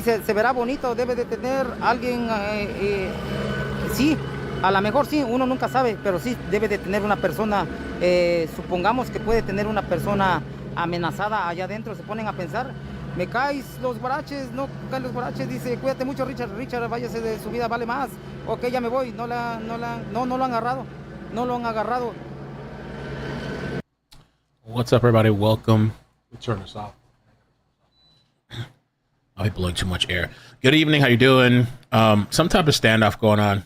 se verá bonito, debe de tener alguien, sí, a lo mejor sí, uno nunca sabe, pero sí debe de tener una persona, supongamos que puede tener una persona amenazada allá adentro, se ponen a pensar, me caes los guaraches, no caen los guaraches, dice, cuídate mucho Richard, váyase de su vida, vale más, ok, ya me voy, no lo han agarrado, no lo han agarrado. What's up, everybody? Welcome. Let's turn this off. I'll be blowing too much air. Good evening. How you doing? Some type of standoff going on.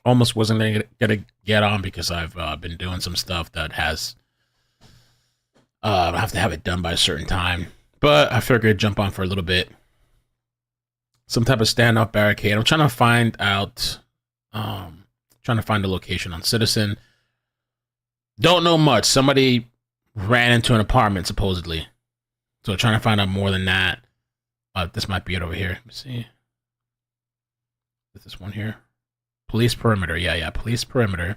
Almost wasn't gonna get on because I've been doing some stuff that has I have to have it done by a certain time. But I figured I'd jump on for a little bit. Some type of standoff barricade. I'm trying to find out. Trying to find a location on Citizen. Don't know much. Somebody ran into an apartment supposedly. So trying to find out more than that. This might be it over here. Let me see. Is this one here? Police perimeter. Yeah, police perimeter.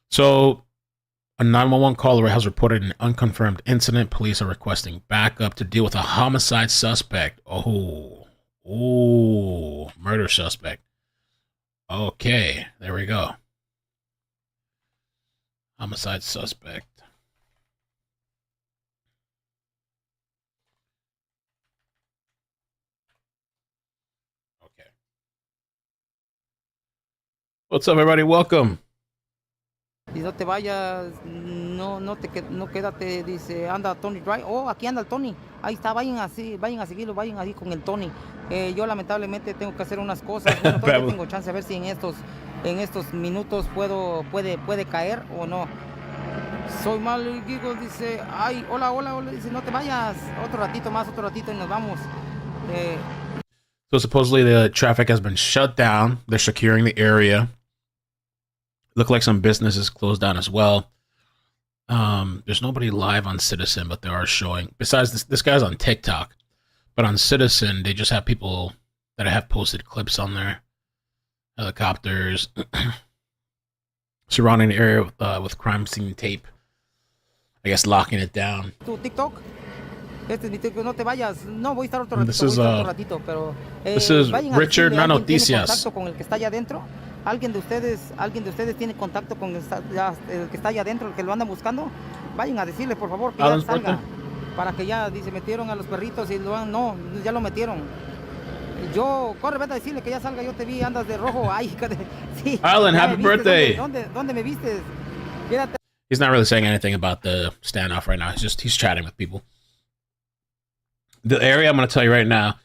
So a 911 caller has reported an unconfirmed incident. Police are requesting backup to deal with a homicide suspect. Oh, murder suspect. Okay, there we go. Homicide suspect. Okay. What's up, everybody? Welcome. Y no te vayas, no quédate, dice, anda Tony Drive. Oh, aquí anda el Tony. Ahí está, vayan a seguirlo, vayan así con el Tony. Yo lamentablemente tengo que hacer unas cosas. Bueno, todavía tengo chance a ver si en estos minutos puede caer o no. Soy mal, Gigo, dice, ay, hola, dice, no te vayas. Otro ratito y nos vamos. So supposedly the traffic has been shut down. They're securing the area. Look like some businesses closed down as well. There's nobody live on Citizen, but they are showing. Besides, this guy's on TikTok. But on Citizen, they just have people that have posted clips on there. Helicopters. Surrounding the area with crime scene tape. I guess locking it down. Tu TikTok? Este es mi TikTok, no te vayas. No, voy a estar otro ratito, pero... This is Richard Nanoticias. ¿Tiene contacto con el que está allá adentro? ¿Alguien de ustedes tiene contacto con el que está allá adentro, el que lo andan buscando? Vayan a decirle, por favor, que ya salga. Para que ya, dice, metieron a los perritos y ya lo metieron. Corre, vete a decirle que ya salga, yo te vi, andas de rojo. Ay, sí. Alan, happy birthday. ¿Dónde me viste? Quédate. He's not really saying anything about the standoff right now. He's chatting with people. The area, I'm going to tell you right now.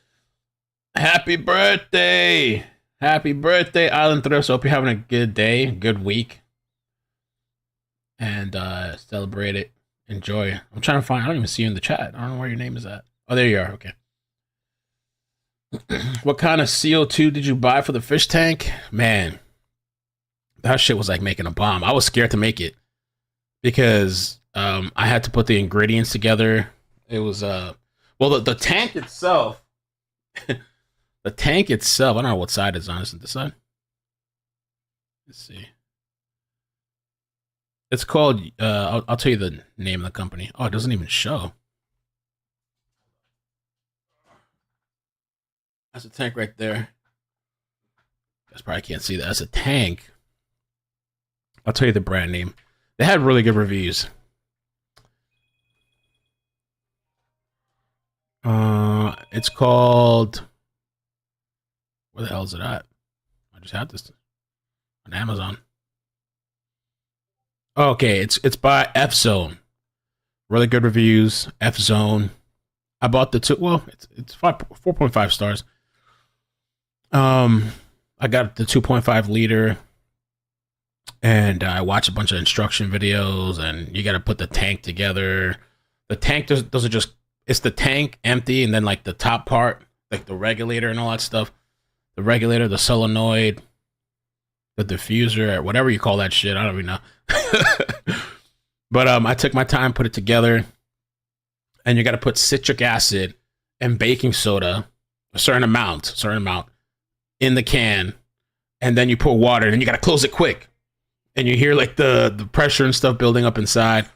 Happy birthday. Happy birthday, Island Thrifts. Hope you're having a good day, good week. And celebrate it. Enjoy. I'm trying to find, I don't even see you in the chat. I don't know where your name is at. Oh, there you are. Okay. What kind of CO2 did you buy for the fish tank? Man, that shit was like making a bomb. I was scared to make it because I had to put the ingredients together. It was, well, the tank itself... The tank itself, I don't know what side it's on. Is it this side? Let's see. It's called, I'll tell you the name of the company. Oh, it doesn't even show. That's a tank right there. You guys probably can't see that. That's a tank. I'll tell you the brand name. They had really good reviews. It's called... Where the hell is it at? I just had this on Amazon. Okay, it's by F Zone. Really good reviews. F Zone. I bought the 4.5 stars. I got the 2.5 liter, and I watched a bunch of instruction videos. And you got to put the tank together. The tank doesn't just. It's the tank empty, and then like the top part, like the regulator and all that stuff. The regulator, the solenoid, the diffuser, or whatever you call that shit. I don't even know. But I took my time, put it together. And you got to put citric acid and baking soda, a certain amount, in the can. And then you put water, and you got to close it quick. And you hear like the pressure and stuff building up inside.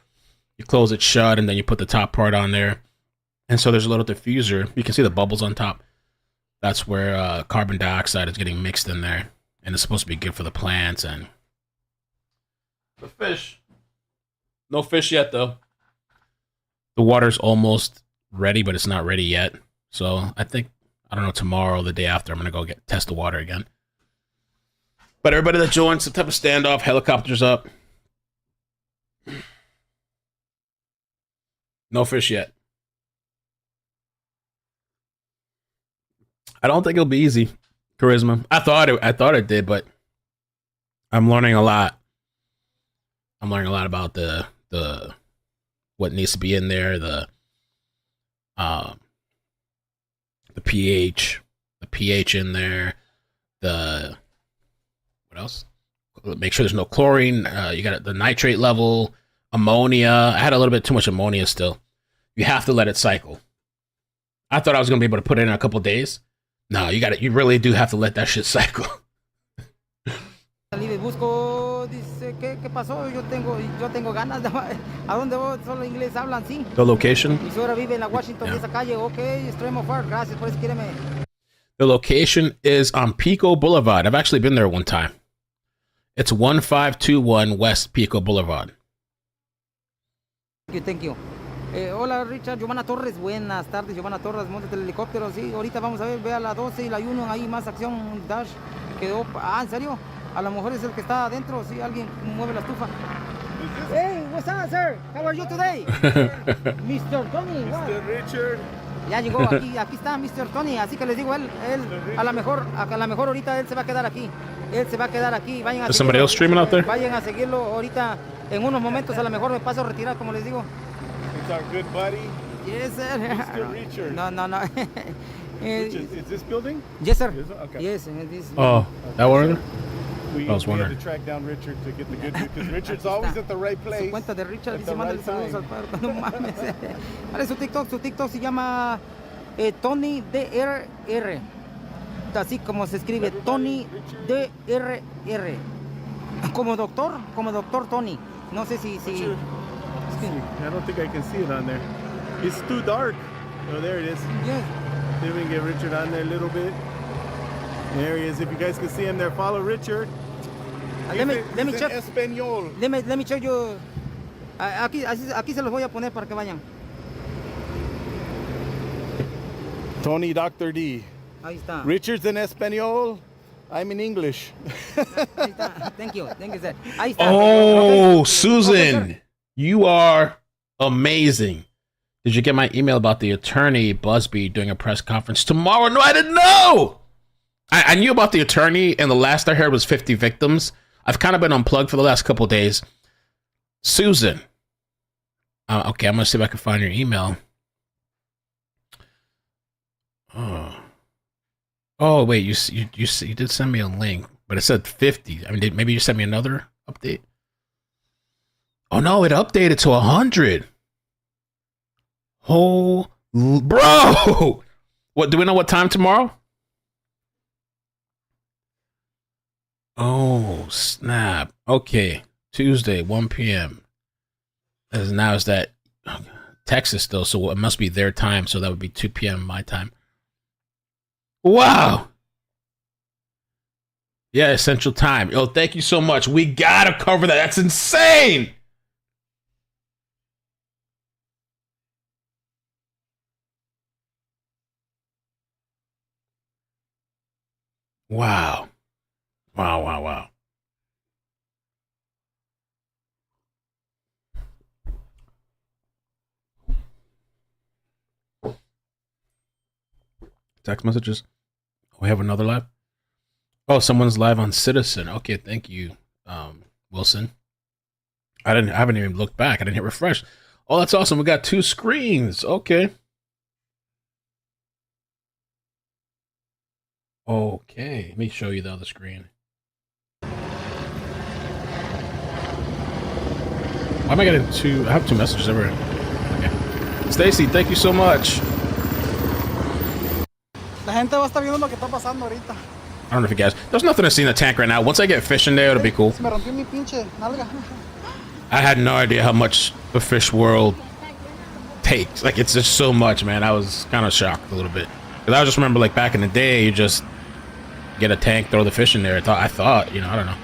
You close it shut, and then you put the top part on there. And so there's a little diffuser. You can see the bubbles on top. That's where carbon dioxide is getting mixed in there. And it's supposed to be good for the plants and the fish. No fish yet, though. The water's almost ready, but it's not ready yet. So I think, I don't know, tomorrow or the day after, I'm going to go test the water again. But everybody that joined, some type of standoff, helicopters up. No fish yet. I don't think it'll be easy, Charisma. I thought it did, but I'm learning a lot. I'm learning a lot about the what needs to be in there, the pH in there, what else? Make sure there's no chlorine. You got the nitrate level, ammonia. I had a little bit too much ammonia still. You have to let it cycle. I thought I was gonna be able to put it in a couple days. No, you really do have to let that shit cycle. Busco, dice, ¿qué pasó? Yo tengo ganas de... ¿A dónde voy? Solo inglés hablan, sí. The location? Mi suegra vive en la Washington, esa calle. Ok, extremo far. Gracias por escribirme. The location is on Pico Boulevard. I've actually been there one time. It's 1521 West Pico Boulevard. Thank you. Hola, Richard. Giovanna Torres. Buenas tardes, Giovanna Torres. Móntate el helicóptero. Sí, ahorita vamos a ver. Ve a la 12 y la 1. Ahí más acción. Dash. Quedó... Ah, ¿en serio? A lo mejor es el que está adentro. Sí, alguien mueve la estufa. Hey, what's up, sir? How are you today? Mr. Tony. What? Mr. Richard. Ya llegó aquí está Mr. Tony, así que les digo, él a lo mejor ahorita él se va a quedar aquí. Él se va a quedar aquí. Vayan a Is somebody else streaming out there? Vayan a seguirlo ahorita. En unos momentos a lo mejor me paso a retirar, como les digo. It's our good buddy. Yes, sir. Mr. Richard. No. Is this building? Yes, sir. Okay. Yes, this. Oh, that one? We I was had wondering. to track down Richard to get the good news because Richard's always at the right Su place. cuenta de Richard at dice, the mándale right saludos time. al padre. No mames. Vale, su TikTok se llama Tony DRR. Así como se escribe, Tony DRR. Como doctor Tony. No sé si... Richard. I don't think I can see it on there. It's too dark. Oh, there it is. Yes. See if we can get Richard on there a little bit. There he is. If you guys can see him there, follow Richard. Let me check. Español. Let me check you. Aquí se los voy a poner para que vayan. Tony Dr. D. Ahí está. Richard's in Espanol. I'm in English. Ahí está. Thank you, sir. Ahí está. Oh, Okay. Susan, Okay, you are amazing. Did you get my email about the attorney Busby doing a press conference tomorrow? No, I didn't know. I knew about the attorney, and the last I heard was 50 victims. I've kind of been unplugged for the last couple days. Susan. Okay, I'm going to see if I can find your email. Oh, wait, you did send me a link, but it said 50. I mean, maybe you sent me another update. Oh, no, it updated to 100. Oh, bro. What, do we know what time tomorrow? Oh, snap. Okay. Tuesday, 1 p.m. Now is that Texas still, so it must be their time, so that would be 2 p.m. my time. Wow. Yeah, Central Time. Oh, thank you so much. We gotta cover that. That's insane. Wow. Wow. Text messages. We have another live. Oh, someone's live on Citizen. Okay, thank you, Wilson. I haven't even looked back. I didn't hit refresh. Oh, that's awesome. We got 2 screens. Okay. Okay, let me show you the other screen. Why am I getting 2? I have 2 messages everywhere. Okay. Stacy, thank you so much. La gente va a estar viendo lo que está pasando ahorita. I don't know if you guys... There's nothing to see in the tank right now. Once I get fish in there, it'll be cool. Se me rompió mi pinche nalga. I had no idea how much the fish world takes. Like, it's just so much, man. I was kind of shocked a little bit. Because I just remember, like, back in the day, you just get a tank, throw the fish in there. I thought, you know, I don't know.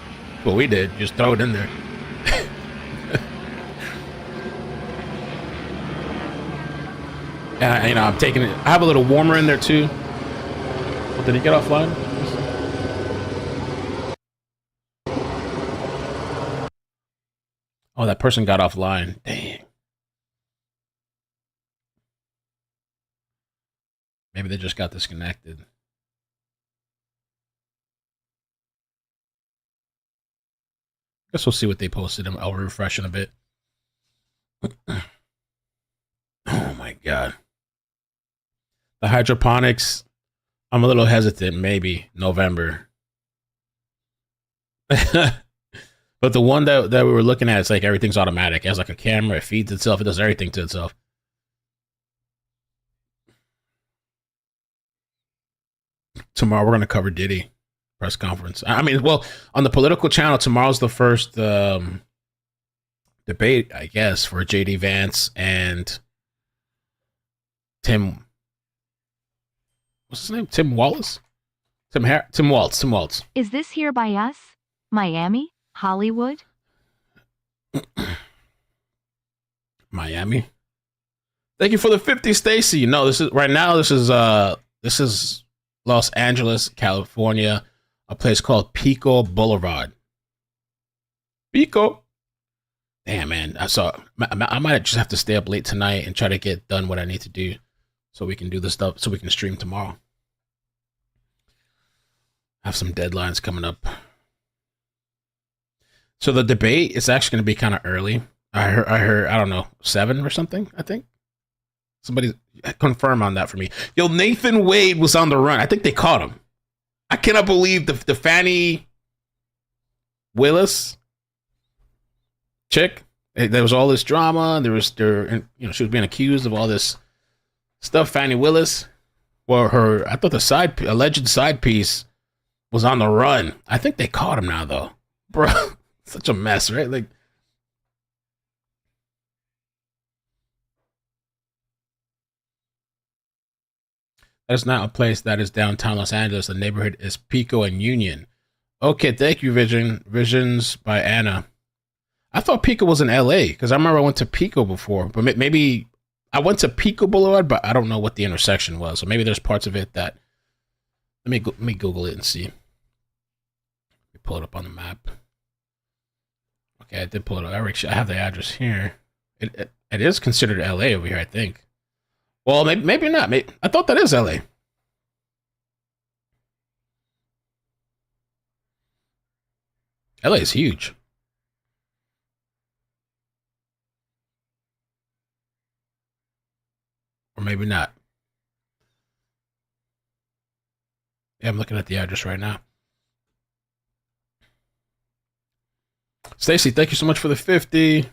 What we did, just throw it in there. You know, I'm taking it. I have a little warmer in there, too. Well, did he get offline? Oh, that person got offline. Dang. Maybe they just got disconnected. Guess we'll see what they posted. I'll refresh in a bit. Oh my God. The hydroponics, I'm a little hesitant. Maybe November. But the one that we were looking at, it's like everything's automatic. It has like a camera. It feeds itself. It does everything to itself. Tomorrow we're going to cover Diddy press conference. I mean, well, on the political channel, tomorrow's the first debate, I guess, for JD Vance and Tim. What's his name? Tim Wallace? Tim Waltz. Is this here by us? Miami? Hollywood? Miami. Thank you for the 50, Stacy. No, this is right now. This is Los Angeles, California, a place called Pico Boulevard. Pico. Damn, man. I might just have to stay up late tonight and try to get done what I need to do so we can do this stuff, so we can stream tomorrow. Have some deadlines coming up. So the debate is actually going to be kind of early. I heard, I don't know, 7 or something, I think. Somebody confirm on that for me. Yo, Nathan Wade was on the run. I think they caught him. I cannot believe the Fannie Willis chick. There was all this drama. She was being accused of all this stuff. Fannie Willis, well, I thought the alleged side piece was on the run. I think they caught him now, though. Bro, such a mess, right? Like, that is not a place that is downtown Los Angeles. The neighborhood is Pico and Union. Okay, thank you, Visions by Anna. I thought Pico was in LA because I remember I went to Pico before, but maybe I went to Pico Boulevard, but I don't know what the intersection was. So maybe there's parts of it that let me Google it and see. Let me pull it up on the map. Okay, I did pull it up. I have the address here. It is considered LA over here, I think. Well, maybe not. I thought that is LA. LA is huge. Or maybe not. Yeah, I'm looking at the address right now. Stacy, thank you so much for the 50.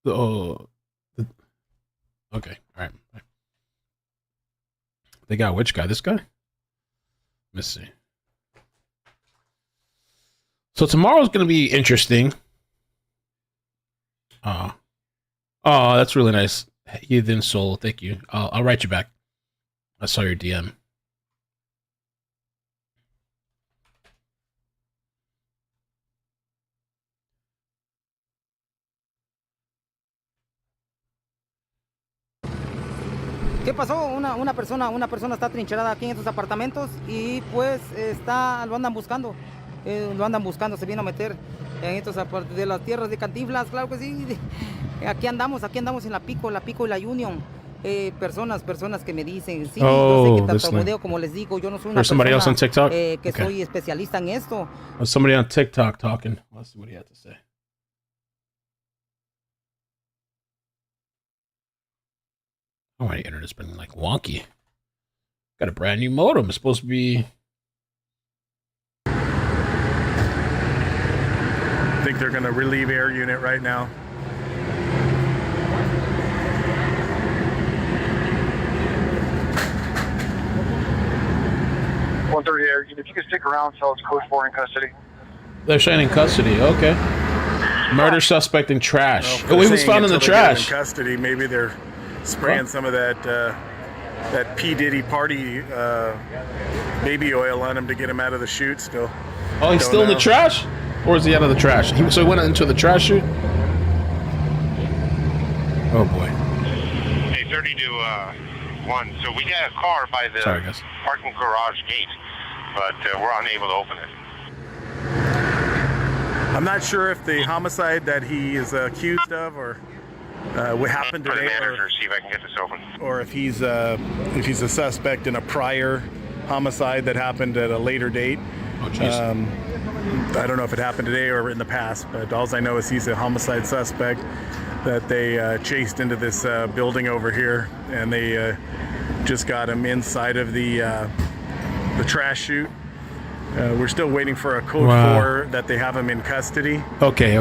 Hello? Okay, all right. They got which guy? This guy? Let's see. So tomorrow's going to be interesting. Oh, that's really nice. Heathen Soul, thank you. I'll write you back. I saw your DM. ¿Qué pasó? Una persona está trincherada aquí en estos apartamentos y pues lo andan buscando, se vino a meter en estos de las tierras de Cantinflas, claro que sí. Aquí andamos en la Pico y la Union. Personas que me dicen, sí, yo sé que tartamudeo, como les digo, yo no soy una persona que soy especialista en esto. There's somebody on TikTok talking. Let's see what he had to say. Oh, my internet's been like wonky. Got a brand new modem. It's supposed to be. I think they're going to relieve air unit right now. 130 air. If you can stick around, so it's code 4 in custody. They're saying in custody. Okay. Murder suspect in trash. Well, Oh, he was found in the until they get him trash. in custody. Maybe they're spraying some of that that P Diddy party baby oil on him to get him out of the chute. Still. Oh, he's Don't still in know. the trash, or is he out of the trash? So he went into the trash chute. Oh boy. Hey, 30 to 1. So we got a car by the Sorry, guys. parking garage gate, but we're unable to open it. I'm not sure if the homicide that he is accused of, or what happened For the today, manager, see if I can get this open. or if he's a suspect in a prior homicide that happened at a later date. Oh jeez. I don't know if it happened today or in the past, but all I know is he's a homicide suspect that they chased into this building over here, and they just got him inside of the trash chute. We're still waiting for a code 4 that they have him in custody. Okay.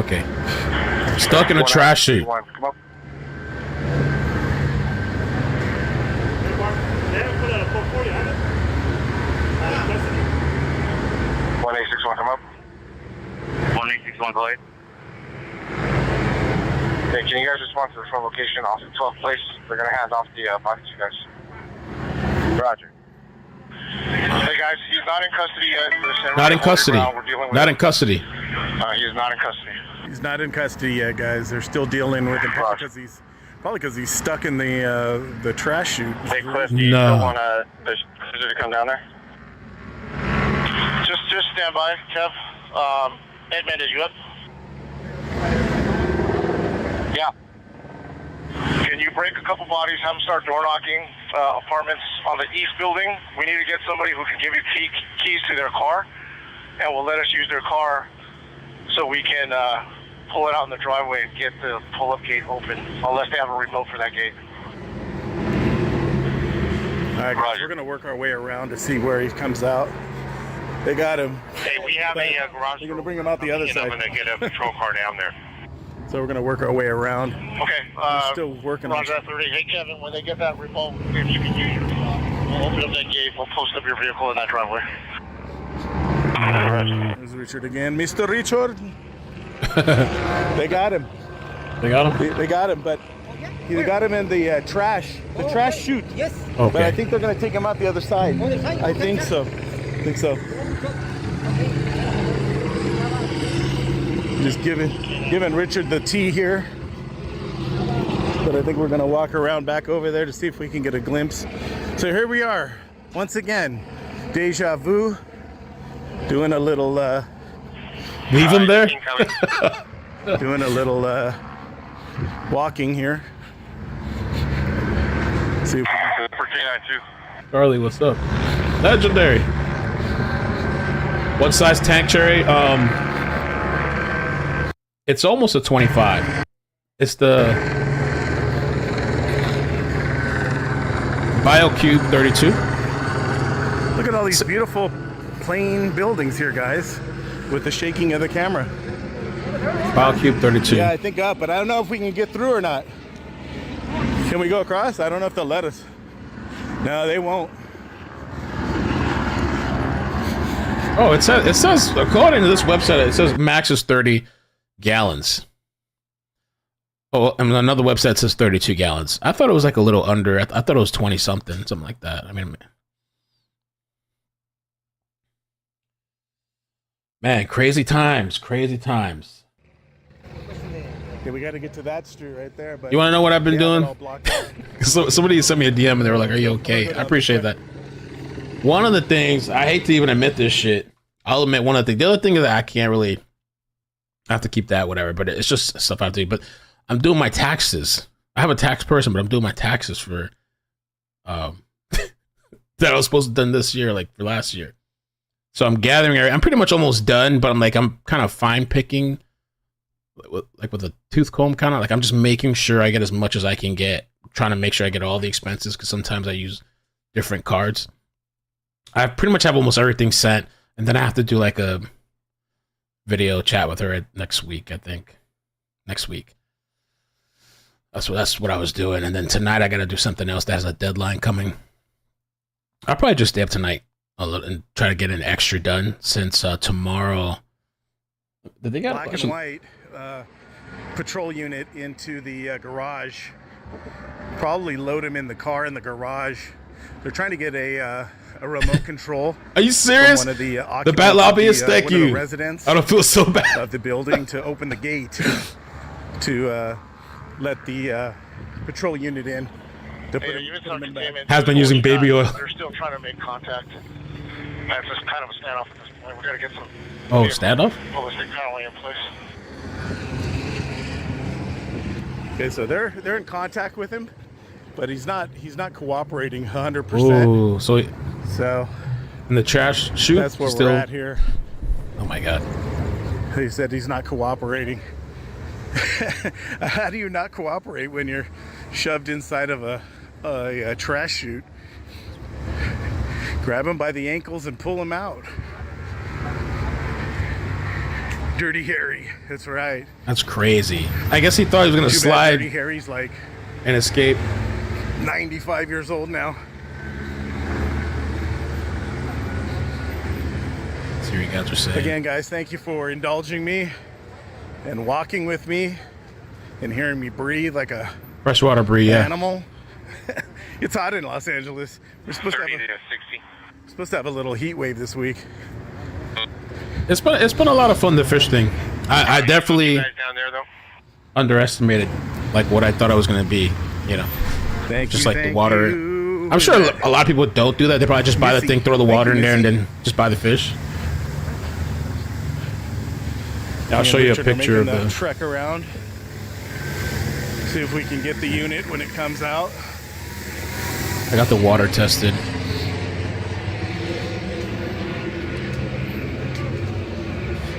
Stuck in a trash chute. Come up. One 861, come up. 1861 Glade. Hey, can you guys respond to the front location off the 12th place? They're gonna hand off the body to you guys. Roger. Hey guys, he's not in custody yet. Not in custody. Not in custody. He is not in custody. He's not in custody yet, guys. They're still dealing with him probably because he's stuck in the trash chute. Hey Cliff, do you still want the cruiser to come down there? Just stand by, Kev. Edmund, is you up? Yeah. Can you break a couple bodies, have them start door knocking apartments on the east building? We need to get somebody who can give you keys to their car, and will let us use their car so we can pull it out in the driveway and get the pull-up gate open, unless they have a remote for that gate. All right, guys, we're gonna work our way around to see where he comes out. They got him. Hey, we have a garage. They're gonna bring him out the other I'm side. gonna get a patrol car down there. So we're gonna work our way around. Okay. We're still working on Roger, 30. Hey, Kevin, when they get that remote, if you can use your we'll open up that gate. We'll post up your vehicle in that driveway. There's Richard again. Mr. Richard. They got him. They got him. They got him, but they got him in the trash chute. Yes. But I Okay. think they're gonna take him out the other side. Other side? I Okay, think sir. so. Just giving Richard the tea here. But I think we're gonna walk around back over there to see if we can get a glimpse. So here we are, once again, deja vu, doing a little Leave him there. doing a little walking here. See if we can For K92. Charlie, what's up? Legendary. What size tank, Cherry? It's almost a 25. It's the BioCube 32. look at all these beautiful plain buildings here, guys, with the shaking of the camera. BioCube 32. Yeah, I think up, but I don't know if we can get through or not. Can we go across? I don't know if they'll let us. No, they won't. Oh, it says according to this website, it says max is 30 gallons. Oh, and another website says 32 gallons. I thought it was like a little under. I thought it was 20 something, something like that. I mean, man, crazy times, crazy times. Okay, we got to get to that street right there. But You want to know what I've been they have it doing? all blocked out. So, somebody sent me a DM and they were like, "Are you okay?" I appreciate that. One of the things, I hate to even admit this shit. I'll admit one of the things. The other thing is that I can't really. I have to keep that, whatever. But it's just stuff I have to do. But I'm doing my taxes. I have a tax person, but I'm doing my taxes for that I was supposed to done this year, like for last year. So I'm gathering. I'm pretty much almost done, but I'm kind of fine picking, like with a tooth comb, kind of like I'm just making sure I get as much as I can get, trying to make sure I get all the expenses because sometimes I use different cards. I pretty much have almost everything sent, and then I have to do like a video chat with her next week. I think next week. That's what I was doing, and then tonight I got to do something else that has a deadline coming. I'll probably just stay up tonight and try to get an extra done since tomorrow. Did they got Black and white patrol unit into the garage. Probably load him in the car in the garage. They're trying to get a remote control. Are you serious? One of the bat lobbyist, thank one of you. the residents I don't feel so bad. of the building to open the gate to let the patrol unit in. To put him in back. Has been using baby oil. They're still trying to make contact. That's just kind of a standoff at this point. We got to get some. Oh, standoff? Ballistic paneling in place. Okay, so they're in contact with him, but he's not cooperating 100%. Ooh, so in the trash chute. That's where we're at here. Oh my god. He said he's not cooperating. How do you not cooperate when you're shoved inside of a trash chute? Grab him by the ankles and pull him out. Dirty Harry, that's right. That's crazy. I guess he thought he was gonna slide Dirty Harry's like and escape. 95 years old now. Let's see what you guys are saying. Again, guys, thank you for indulging me and walking with me and hearing me breathe like a Freshwater brie, yeah. animal. It's hot in Los Angeles. We're supposed 30 to to 60. have a little heat wave this week. It's been a lot of fun, the fish thing. I definitely Guys down there though. underestimated like what I thought I was gonna be, you know. Just like the water. I'm sure a lot of people don't do that. They probably just buy the thing, throw the water in there, and then just buy the fish. I'll show you a picture of the trek around. See if we can get the unit when it comes out. I got the water tested.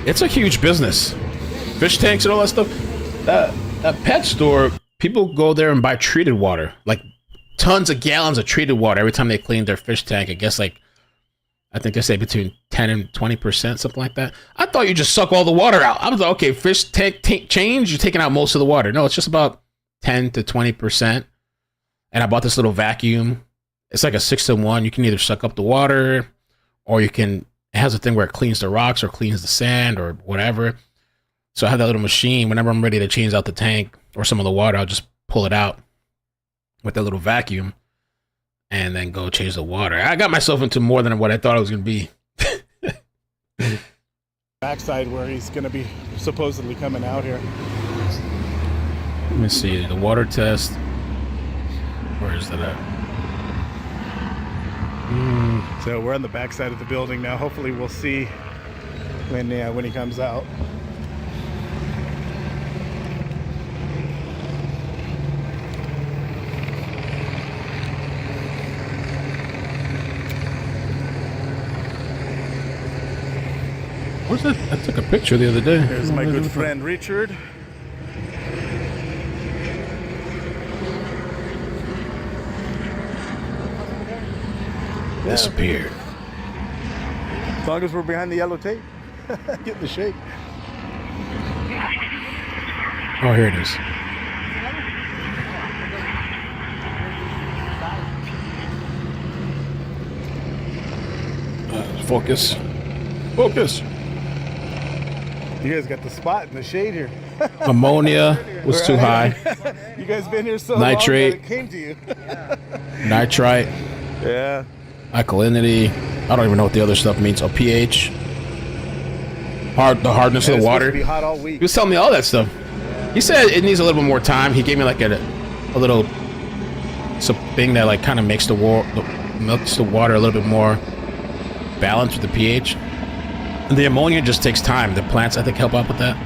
It's a huge business. Fish tanks and all that stuff. That pet store, people go there and buy treated water. Like tons of gallons of treated water every time they clean their fish tank. I guess like, I think they say between 10 and 20%, something like that. I thought you just suck all the water out. I was like, okay, fish tank change, you're taking out most of the water. No, it's just about 10 to 20%. And I bought this little vacuum. It's like a 6-in-1. You can either suck up the water, or you can, it has a thing where it cleans the rocks or cleans the sand or whatever. So I have that little machine. Whenever I'm ready to change out the tank or some of the water, I'll just pull it out with that little vacuum and then go change the water. I got myself into more than what I thought it was going to be. Backside where he's going to be supposedly coming out here. Let me see the water test. Where is that at? So we're on the backside of the building now. Hopefully we'll see when he comes out. What's that? I took a picture the other day. There's my good friend Richard. Disappeared. As long as we're behind the yellow tape. Get the shake. Oh, here it is. Focus. Focus. You guys got the spot in the shade here. Ammonia was too high. You guys been here so Nitrate. long that it came to you. Nitrite. Yeah. Alkalinity. I don't even know what the other stuff means. Oh, pH. The hardness of the water. It's supposed to be hot all He week. was telling me all that stuff. He said it needs a little bit more time. He gave me like a little thing that like kind of makes the water a little bit more balanced with the pH. And the ammonia just takes time. The plants, I think, help out with that.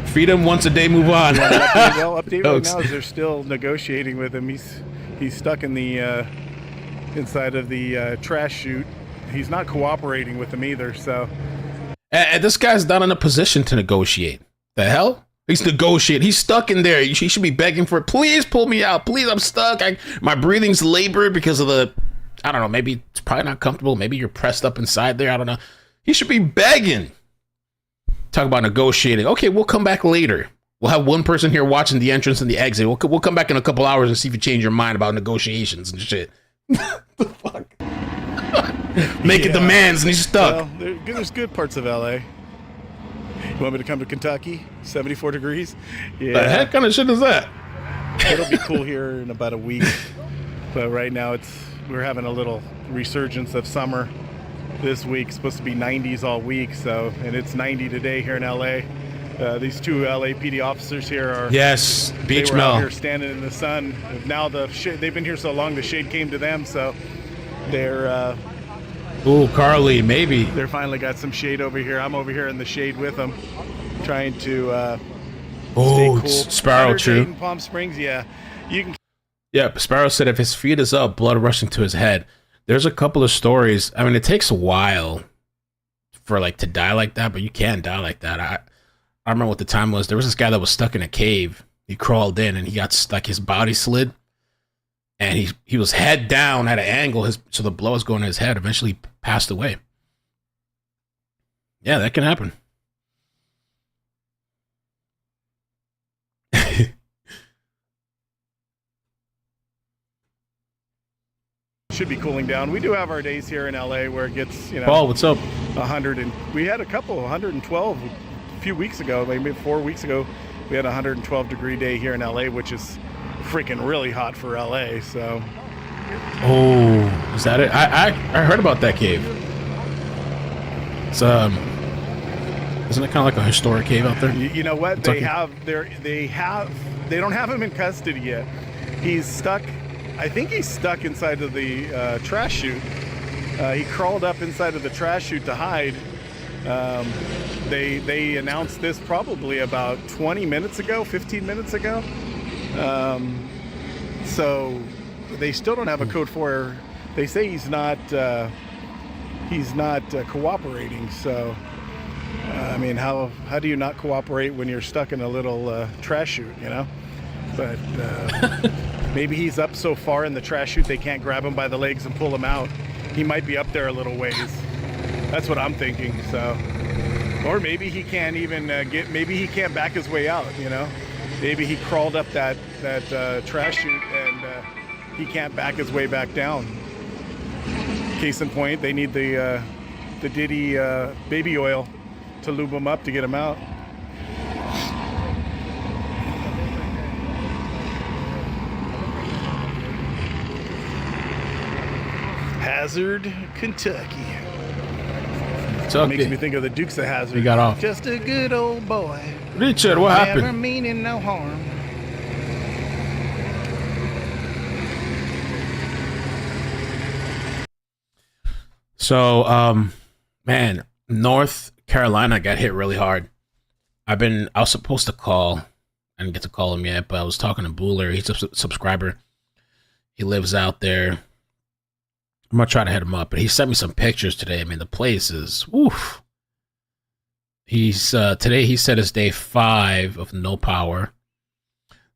Feed him once a day, move on. Well, update right now is they're still negotiating with him. He's stuck in the inside of the trash chute. He's not cooperating with them either. So, and this guy's not in a position to negotiate. The hell? He's negotiating. He's stuck in there. He should be begging for it. Please pull me out. Please, I'm stuck. My breathing's labored because of the, I don't know, maybe it's probably not comfortable. Maybe you're pressed up inside there. I don't know. He should be begging. Talk about negotiating. Okay, we'll come back later. We'll have one person here watching the entrance and the exit. We'll come back in a couple hours and see if you change your mind about negotiations and shit. The fuck? Making demands and he's stuck. Well, there's good parts of LA. You want me to come to Kentucky? 74 degrees? Yeah. The heck kind of shit is that? It'll be cool here in about a week. But right now we're having a little resurgence of summer. This week supposed to be 90s all week, and it's 90 today here in LA. These two LAPD officers here are Beach they were Mel out here standing in the sun. Now they've been here so long the shade came to them, so they're ooh, Carly, maybe they're finally got some shade over here. I'm over here in the shade with them, trying to stay cool. Sparrow, true. In Palm Springs, yeah, you can. Yeah, Sparrow said if his feet is up, blood rushing to his head. There's a couple of stories. I mean, it takes a while for like to die like that, but you can die like that. I remember what the time was. There was this guy that was stuck in a cave. He crawled in and he got stuck. His body slid, and he was head down at an angle. So the blow was going to his head. Eventually, he passed away. Yeah, that can happen. Should be cooling down. We do have our days here in LA where it gets, Paul, what's up? 100, and we had a couple 112 a few weeks ago, maybe 4 weeks ago. We had a 112 degree day here in LA, which is freaking really hot for LA. So, oh, is that it? I heard about that cave. It's isn't it kind of like a historic cave out there? You know what? They don't have him in custody yet. He's stuck. I think he's stuck inside of the trash chute. He crawled up inside of the trash chute to hide. They announced this probably about 20 minutes ago, 15 minutes ago. So they still don't have a code for. They say he's not cooperating. So I mean, how do you not cooperate when you're stuck in a little trash chute, But maybe he's up so far in the trash chute they can't grab him by the legs and pull him out. He might be up there a little ways. That's what I'm thinking. So, or maybe he can't even maybe he can't back his way out. Maybe he crawled up that trash chute and he can't back his way back down. Case in point, they need the Diddy baby oil to lube him up to get him out. Hazard, Kentucky. Makes me think of the Dukes of Hazzard. He got off. Just a good old boy. Richard, what happened? Never meaning no harm. So, man, North Carolina got hit really hard. I was supposed to call. I didn't get to call him yet, but I was talking to Bueller. He's a subscriber. He lives out there. I'm gonna try to hit him up, but he sent me some pictures today. I mean, the place is woof. He's today he said it's day 5 of no power.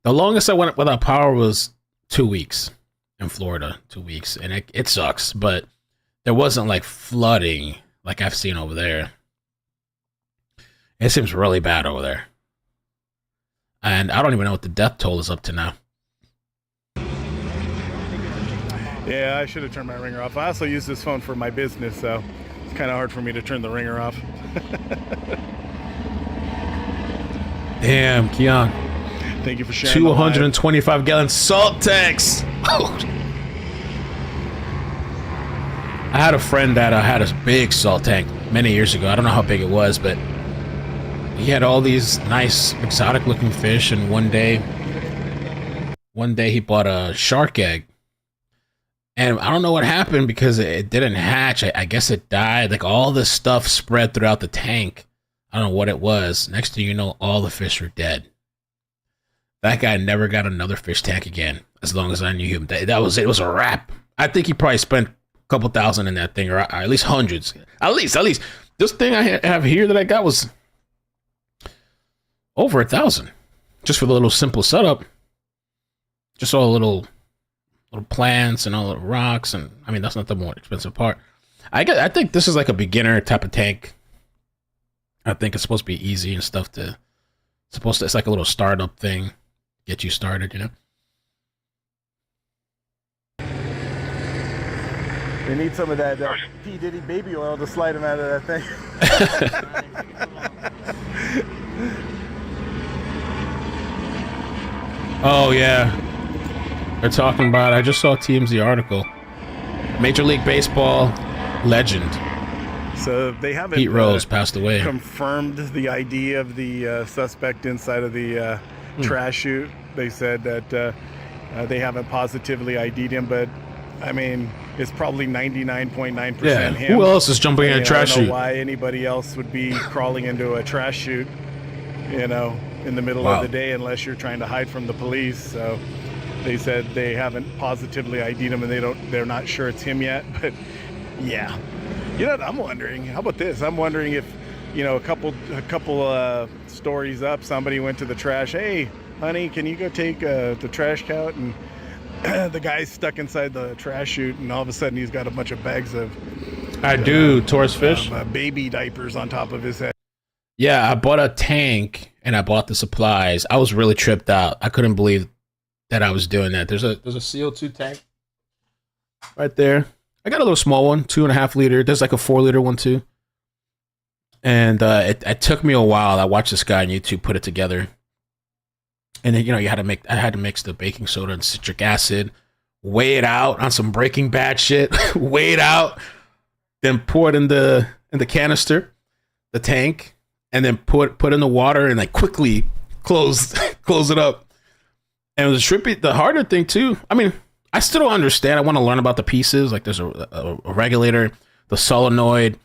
The longest I went without power was 2 weeks in Florida. 2 weeks, and it sucks, but there wasn't like flooding like I've seen over there. It seems really bad over there, and I don't even know what the death toll is up to now. Yeah, I should have turned my ringer off. I also use this phone for my business, so it's kind of hard for me to turn the ringer off. Damn, Keon. Thank you for sharing. 225 gallon salt tanks. I had a friend that had a big salt tank many years ago. I don't know how big it was, but he had all these nice exotic looking fish, and one day he bought a shark egg. And I don't know what happened because it didn't hatch. I guess it died. Like all this stuff spread throughout the tank. I don't know what it was. Next thing you know, all the fish are dead. That guy never got another fish tank again. As long as I knew him, that was it. It was a wrap. I think he probably spent a couple thousand in that thing, or at least hundreds. At least. This thing I have here that I got was over 1,000, just for the little simple setup. Just all little plants and all the rocks, and I mean that's not the more expensive part. I think this is like a beginner type of tank. I think it's supposed to be easy and stuff to Supposed to, it's like a little startup thing, get you started, you know. They need some of that P. Diddy baby oil to slide him out of that thing. Oh yeah, they're talking about. I just saw TMZ article. Major League Baseball legend So they haven't Pete Rose passed away. confirmed the ID of the suspect inside of the trash chute. They said that they haven't positively ID'd him, but I mean, it's probably 99.9% Yeah, him. who else is jumping in a trash I don't chute? know why anybody else would be crawling into a trash chute, you know, in the middle Wow. of the day, unless you're trying to hide from the police. So they said they haven't positively ID'd him, and they're not sure it's him yet. But yeah, you know what I'm wondering? How about this? I'm wondering if, you know, a couple stories up, somebody went to the trash. Hey, honey, can you go take the trash out? And the guy's stuck inside the trash chute, and all of a sudden he's got a bunch of bags of Taurus fish. baby diapers on top of his head. Yeah, I bought a tank and I bought the supplies. I was really tripped out. I couldn't believe that I was doing that. There's a CO2 tank right there. I got a little small one, 2.5 liter. There's like a 4 liter one too. And it took me a while. I watched this guy on YouTube put it together. And then, you know, I had to mix the baking soda and citric acid, weigh it out on some Breaking Bad shit, weigh it out, then pour it in the canister, the tank, and then put in the water and like quickly close it up. And it was trippy. The harder thing too, I mean, I still don't understand. I want to learn about the pieces. Like there's a regulator, the solenoid.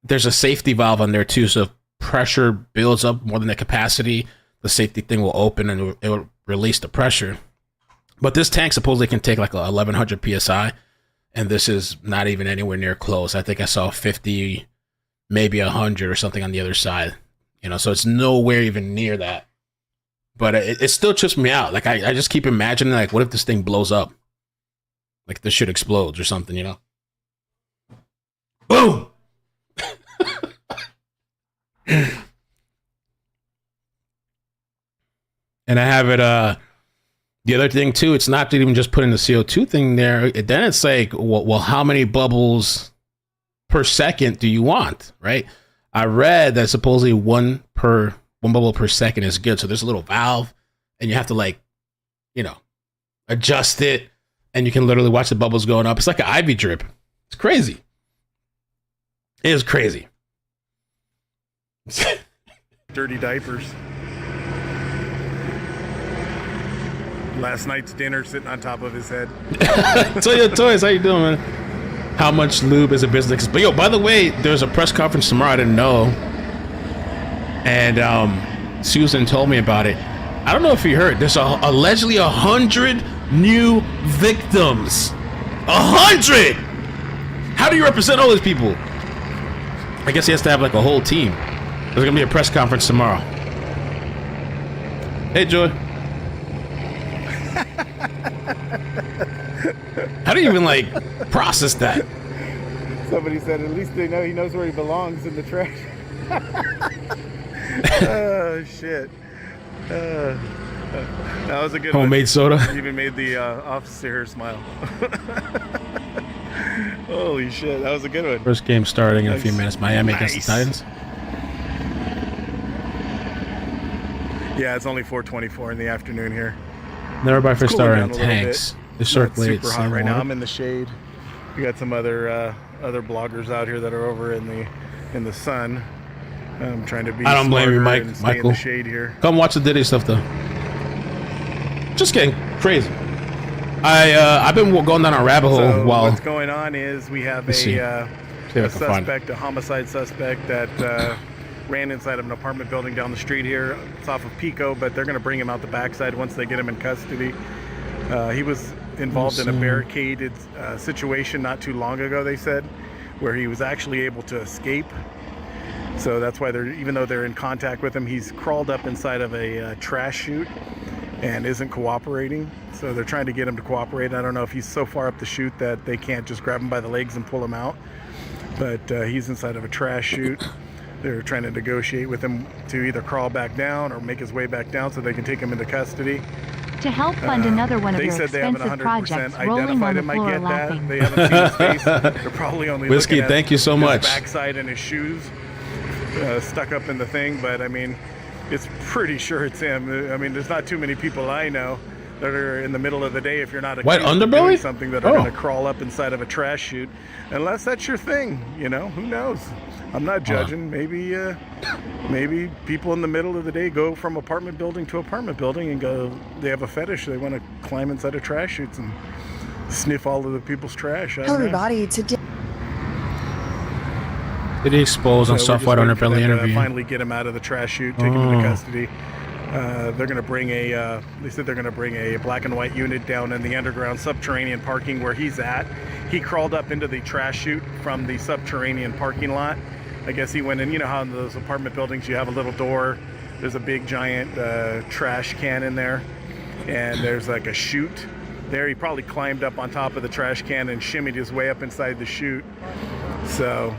There's a safety valve on there too. So if pressure builds up more than the capacity, the safety thing will open and it will release the pressure. But this tank supposedly can take like 1100 PSI. And this is not even anywhere near close. I think I saw 50, maybe 100 or something on the other side. You know, so it's nowhere even near that. But it still trips me out. Like I just keep imagining, like, what if this thing blows up? Like this shit explodes or something, you know? Boom! And I have it, the other thing too, it's not even just putting the CO2 thing there. Then it's like, well, how many bubbles per second do you want, right? I read that supposedly one bubble per second is good. So there's a little valve and you have to, like, you know, adjust it and you can literally watch the bubbles going up. It's like an IV drip. It's crazy. It is crazy. Dirty diapers. Last night's dinner sitting on top of his head. Toya Toys, how you doing, man? How much lube is a business? But yo, by the way, there's a press conference tomorrow. I didn't know. And Susan told me about it. I don't know if you heard. There's allegedly 100 new victims. 100! How do you represent all these people? I guess he has to have like a whole team. There's gonna be a press conference tomorrow. Hey, Joy. How do you even like process that? Somebody said at least they know he knows where he belongs in the trash. Oh shit. That was a good Homemade one. soda. Even made the officer smile. Holy shit, that was a good one. First game starting in a few Nice. minutes. Miami against the Titans. Yeah, it's only 4:24 in the afternoon here. Never by first cooling starter down in a little tanks. bit. They Not circulate super hot right now. I'm in the shade. We got some other bloggers out here that are over in the sun. I'm trying to be. I don't blame you, smarter and stay in Michael. the shade here. Come watch the Diddy stuff though. Just kidding. Crazy. I've been going down a rabbit hole So while. what's going on is we have Let's see. a See if I can find it. suspect, a homicide suspect that ran inside of an apartment building down the street here. It's off of Pico, but they're going to bring him out the backside once they get him in custody. He was involved in a barricaded situation not too long ago, they said, where he was actually able to escape. So that's why even though they're in contact with him, he's crawled up inside of a trash chute and isn't cooperating. So they're trying to get him to cooperate. I don't know if he's so far up the chute that they can't just grab him by the legs and pull him out, but he's inside of a trash chute. They're trying to negotiate with him to either crawl back down or make his way back down so they can take him into custody. To help fund another one of They your said they haven't expensive 100% projects, rolling on identified the him. I floor get laughing. that. They haven't seen his face. They're probably only Whiskey, looking at thank you so his much. backside and his shoes stuck up in the thing. But I mean, it's pretty sure it's him. I mean, there's not too many people I know that are in the middle of the day, if you're not What, accused of underbelly? doing something, that are Oh. going to crawl up inside of a trash chute, unless that's your thing. You know, who knows? I'm not judging. Maybe people in the middle of the day go from apartment building to apartment building and go, they have a fetish, they want to climb inside of trash chutes and sniff all of the people's trash. Hello everybody, today Did he expose on So we're just Software waiting for Underbelly them to interview? finally get him out of the trash chute, take him into custody. They're going to bring they said they're going to bring a black and white unit down in the underground subterranean parking where he's at. He crawled up into the trash chute from the subterranean parking lot. I guess he went in, you know how in those apartment buildings you have a little door, there's a big giant trash can in there, and there's like a chute there. He probably climbed up on top of the trash can and shimmied his way up inside the chute. So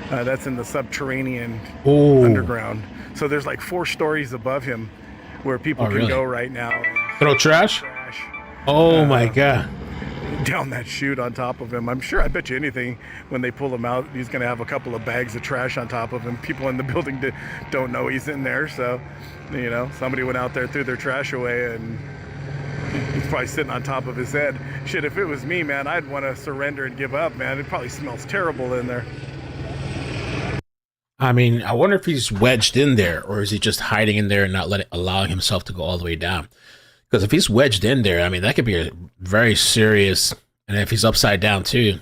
that's in the subterranean underground. So there's like 4 stories above him where people can really? go right now and Throw trash? Oh my god. down that chute on top of him. I'm sure, I bet you anything, when they pull him out, he's going to have a couple of bags of trash on top of him. People in the building don't know he's in there. So, you know, somebody went out there, threw their trash away, and he's probably sitting on top of his head. Shit, if it was me, man, I'd want to surrender and give up, man. It probably smells terrible in there. I mean, I wonder if he's wedged in there, or is he just hiding in there and not allowing himself to go all the way down? Because if he's wedged in there, I mean, that could be a very serious, and if he's upside down too,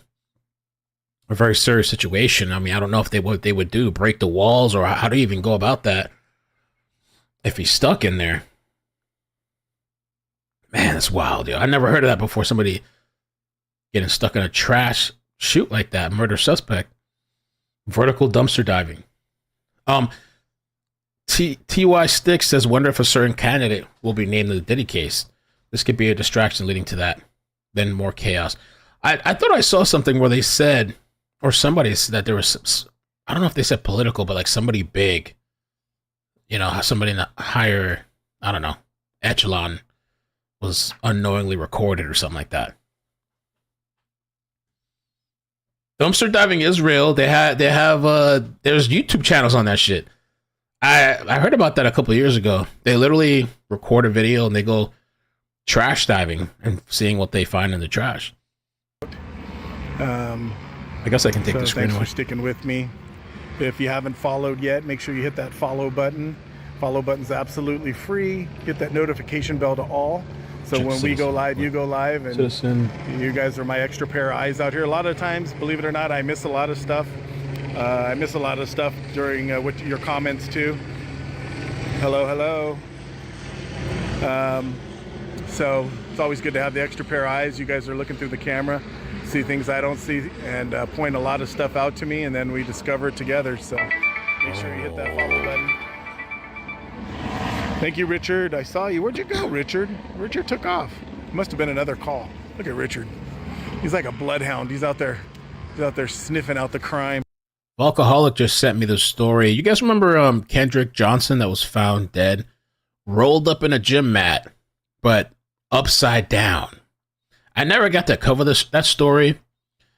a very serious situation. I mean, I don't know if what they would do, break the walls, or how do you even go about that if he's stuck in there? Man, that's wild, yo. I never heard of that before. Somebody getting stuck in a trash chute like that, murder suspect. Vertical dumpster diving. TY Sticks says, wonder if a certain candidate will be named in the Diddy case. This could be a distraction leading to that. Then more chaos. I thought I saw something where they said, or somebody said that there was, I don't know if they said political, but like somebody big, you know, somebody in the higher, I don't know, echelon was unknowingly recorded or something like that. Dumpster diving is real. There's YouTube channels on that shit. I heard about that a couple of years ago. They literally record a video and they go trash diving and seeing what they find in the trash. I guess I can take the screen Thanks away. for sticking with me. If you haven't followed yet, make sure you hit that follow button. Follow button's absolutely free. Hit that notification bell to all. So when we go live, you go live, and you guys are my extra pair of eyes out here. A lot of times, believe it or not, I miss a lot of stuff. I miss a lot of stuff during your comments too. Hello. So it's always good to have the extra pair of eyes. You guys are looking through the camera, see things I don't see, and point a lot of stuff out to me, and then we discover it together. So make sure you hit that follow button. Thank you, Richard. I saw you. Where'd you go, Richard? Richard took off. Must have been another call. Look at Richard. He's like a bloodhound. He's out there sniffing out the crime. Alcoholic just sent me the story. You guys remember Kendrick Johnson that was found dead, rolled up in a gym mat, but upside down. I never got to cover that story,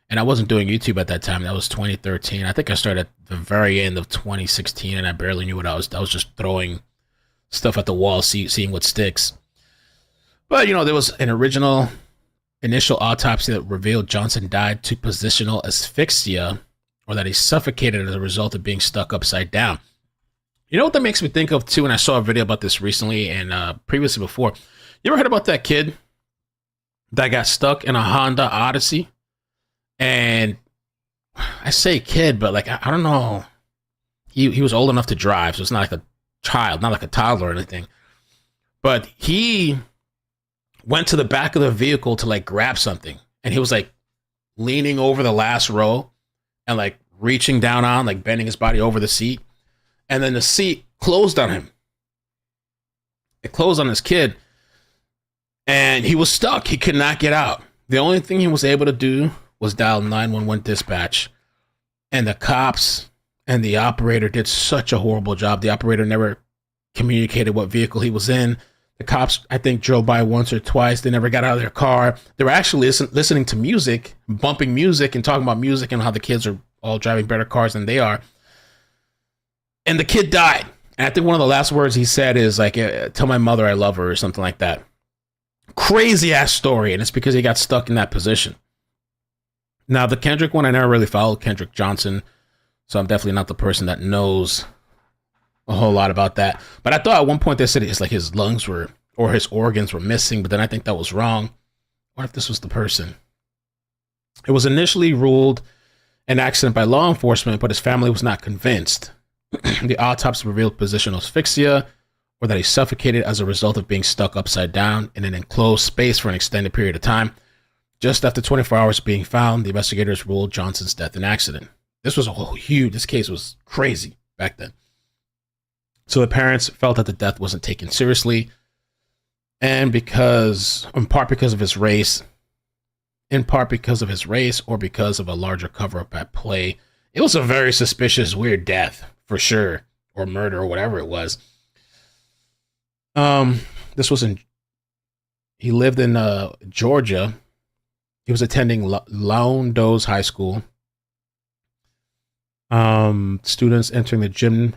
and I wasn't doing YouTube at that time. That was 2013. I think I started at the very end of 2016, and I barely knew what I was just throwing stuff at the wall, seeing what sticks. But, you know, there was an initial autopsy that revealed Johnson died to positional asphyxia, or that he suffocated as a result of being stuck upside down. You know what that makes me think of, too, and I saw a video about this recently and previously before. You ever heard about that kid that got stuck in a Honda Odyssey? And I say kid, but like, I don't know. He was old enough to drive, so it's not like a child, not like a toddler or anything. But he went to the back of the vehicle to like grab something, and he was like leaning over the last row and like reaching down on, like bending his body over the seat, and then the seat closed on him. It closed on this kid, and he was stuck. He could not get out. The only thing he was able to do was dial 911 dispatch, and the cops and the operator did such a horrible job. The operator never communicated what vehicle he was in. The cops, I think, drove by once or twice. They never got out of their car. They were actually listening to music, bumping music, and talking about music and how the kids are all driving better cars than they are. And the kid died. And I think one of the last words he said is like, tell my mother I love her, or something like that. Crazy ass story. And it's because he got stuck in that position. Now, the Kendrick one, I never really followed Kendrick Johnson. So I'm definitely not the person that knows a whole lot about that. But I thought at one point they said it's like his lungs were, or his organs were missing. But then I think that was wrong. What if this was the person? It was initially ruled an accident by law enforcement, but his family was not convinced. The autopsy revealed positional asphyxia, or that he suffocated as a result of being stuck upside down in an enclosed space for an extended period of time. Just after 24 hours of being found, the investigators ruled Johnson's death an accident. This was this case was crazy back then. So the parents felt that the death wasn't taken seriously, and in part because of his race, or because of a larger cover-up at play. It was a very suspicious, weird death, for sure, or murder, or whatever it was. He lived in Georgia. He was attending Lowndes High School. Students entering the gym,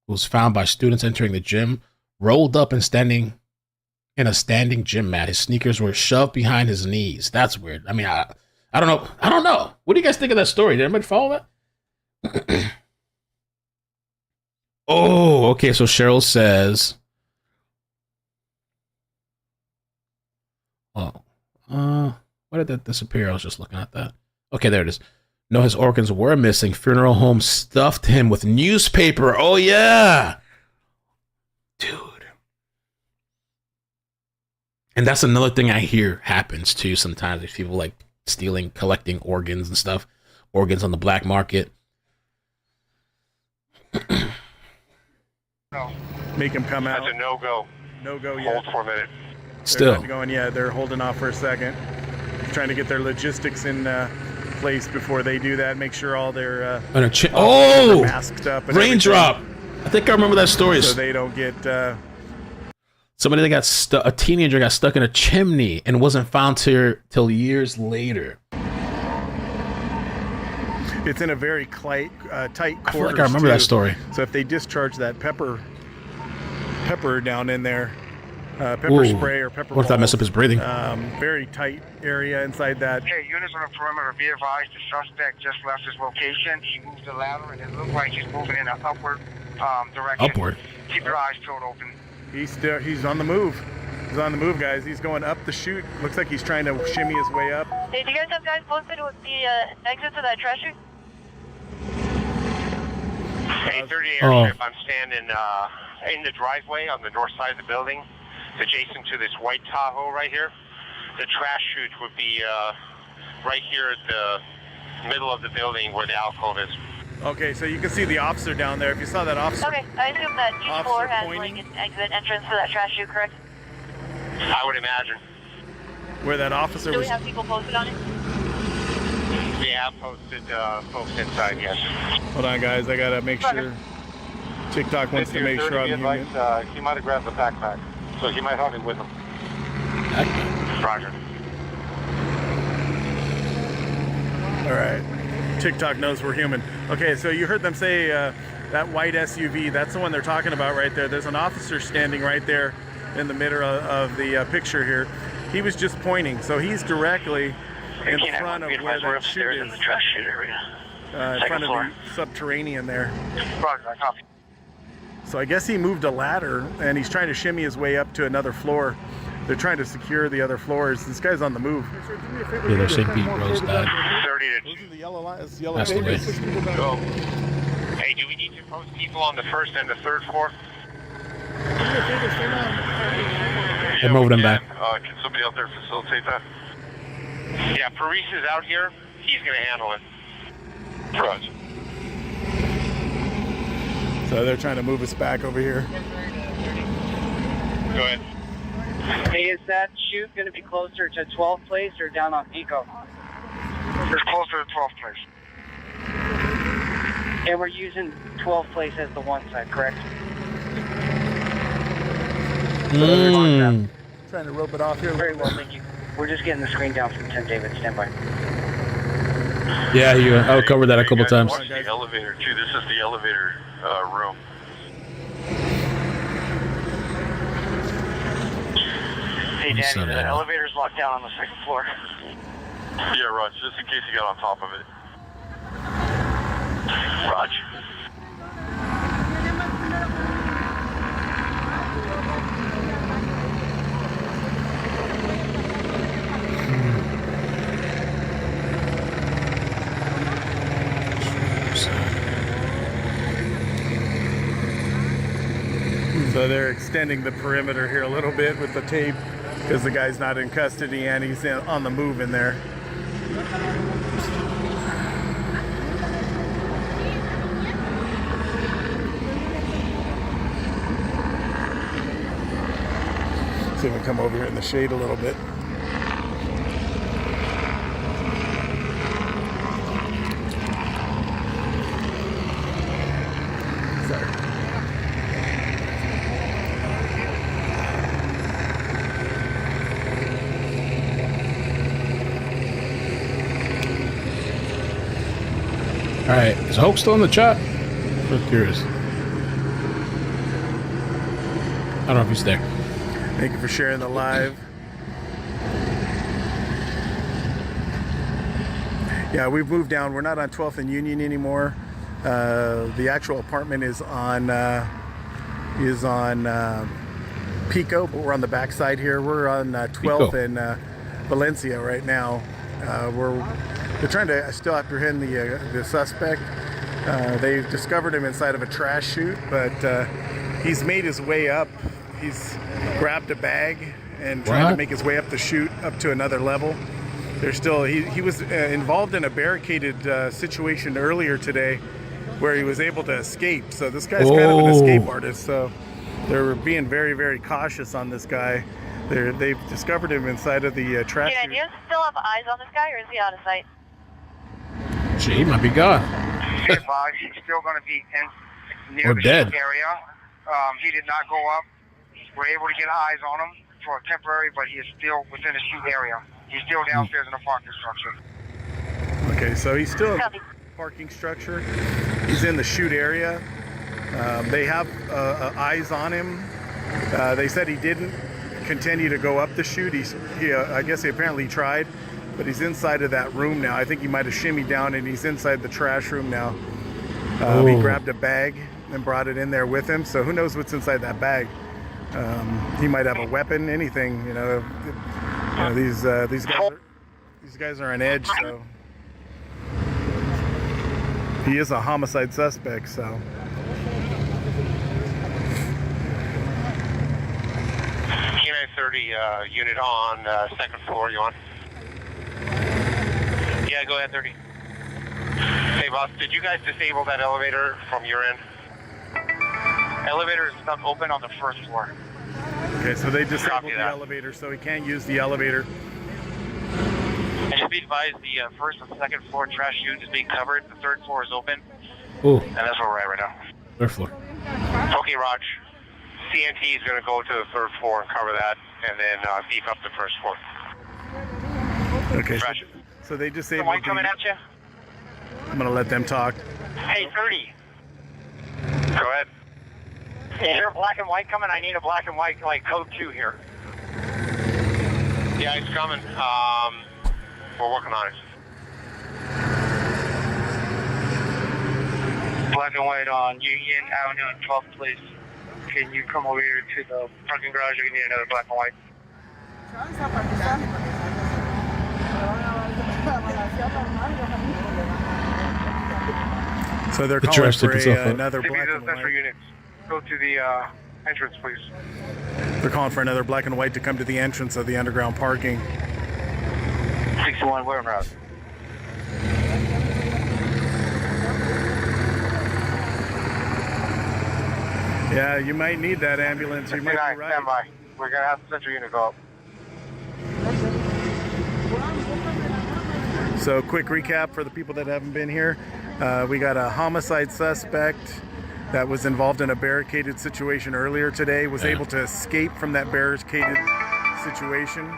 was found by students entering the gym, rolled up and standing in a standing gym mat. His sneakers were shoved behind his knees. That's weird. I mean, I don't know. I don't know. What do you guys think of that story? Did anybody follow that? Oh, okay. So Cheryl says, why did that disappear? I was just looking at that. Okay, there it is. No, his organs were missing. Funeral home stuffed him with newspaper. Oh, yeah. Dude. And that's another thing I hear happens too sometimes. There's people like stealing, collecting organs and stuff. Organs on the black market. No. Make him come out. That's a no-go. No-go, yeah. Hold for a minute. Still. They're holding off for a second. Trying to get their logistics in place before they do that. Make sure all their masked up. And raindrop. I think I remember that story. So they don't get... Somebody that got stuck, a teenager got stuck in a chimney and wasn't found till years later. It's in a very tight quarters. I feel like I remember that story. So if they discharge that pepper down in there, pepper spray or pepper what if that balls, mess up his breathing? Very tight area inside that. Okay, units on the perimeter, be advised the suspect just left his location. He moved the ladder and it looked like he's moving in an upward direction. Upward? Keep your eyes peeled open. He's on the move. He's on the move, guys. He's going up the chute. Looks like he's trying to shimmy his way up. Hey, do you guys have guys posted with the exit to that trash chute? Hey, 30 airstrip. I'm standing in the driveway on the north side of the building, adjacent to this white Tahoe right here. The trash chute would be right here at the middle of the building where the alcove is. Okay, so you can see the officer down there. If you saw that officer. Okay, I assume that each Officer floor has pointing. like an exit entrance to that trash chute, correct? I would imagine. Where that officer Do was. we have people posted on it? We have posted folks inside, yes. Hold on, guys. I gotta make sure. TikTok wants to make sure I'm human. He might have grabbed the backpack, so he might have it with him. Roger. All right. TikTok knows we're human. Okay, so you heard them say that white SUV, that's the one they're talking about right there. There's an officer standing right there in the middle of the picture here. He was just pointing, so he's directly in front of where that chute is. In the trash chute area. In front of the subterranean there. Roger, I copy. So I guess he moved a ladder and he's trying to shimmy his way up to another floor. They're trying to secure the other floors. This guy's on the move. Yeah, they're saying Pete Rose died. 30 to Those are the yellow lines. Yellow That's the way. go. Hey, do we need to post people on the first and the third floor? They're moving him back. Can somebody out there facilitate that? Yeah, Paris is out here. He's going to handle it. Roger. So they're trying to move us back over here. Go ahead. Hey, is that chute going to be closer to 12th place or down on Pico? It's closer to 12th place. And we're using 12th place as the one side, correct? Trying to rope it off here. Very well, thank you. We're just getting the screen down from 10 David. Stand by. Yeah, I'll cover that a couple times. Watch the elevator too. This is the elevator room. Hey, Danny, the elevator's locked down on the second floor. Yeah, Raj, just in case you got on top of it. Raj. So they're extending the perimeter here a little bit with the tape because the guy's not in custody and he's on the move in there. See if we can come over here in the shade a little bit. All right, is Hulk still in the chat? I'm curious. I don't know if he's there. Thank you for sharing the live. Yeah, we've moved down. We're not on 12th and Union anymore. The actual apartment is on Pico, but we're on the back side here. We're on 12th and Valencia right now. They're trying to still apprehend the suspect. They discovered him inside of a trash chute, but he's made his way up. He's grabbed a bag and trying to make his way up the chute up to another level. There's still he was involved in a barricaded situation earlier today, where he was able to escape. So this guy's kind of an escape artist. So they're being very, very cautious on this guy. They've discovered him inside of the trash chute. Do you still have eyes on this guy, or is he out of sight? Gee, he might be gone. He's still going to be near the dead. area. He did not go up. We're able to get eyes on him for temporary, but he is still within the chute area. He's still downstairs in the parking structure. Okay, so he's still in the parking structure. He's in the chute area. They have eyes on him. They said he didn't continue to go up the chute. I guess he apparently tried, but he's inside of that room now. I think he might have shimmied down and he's inside the trash room now. He grabbed a bag and brought it in there with him. So who knows what's inside that bag? He might have a weapon, anything. These guys are on edge. So he is a homicide suspect. So. K930 unit on second floor. You on? Yeah, go ahead, 30. Hey, boss, did you guys disable that elevator from your end? Elevator is stuck open on the first floor. Okay, so they disabled the elevator, so he can't use the elevator. And just be advised, the first and second floor trash chute is being covered. The third floor is open. Ooh. And that's where we're at right now. Third floor. Okay, Raj. CNT is going to go to the third floor and cover that, and then beef up the first floor. Okay, so they disabled the white coming at you? I'm going to let them talk. Hey, 30. Go ahead. Is there black and white coming? I need a black and white, like code 2 here. Yeah, it's coming. We're working on it. Black and white on Union Avenue and 12th Place. Can you come over here to the parking garage? You need another black and white. So they're calling for another black and white. Units. Go to the entrance, please. They're calling for another black and white to come to the entrance of the underground parking. 61, where route? Yeah, you might need that ambulance. You might be right. Stand by. We're going to have the central unit go up. So quick recap for the people that haven't been here. We got a homicide suspect that was involved in a barricaded situation earlier today, was able to escape from that barricaded situation.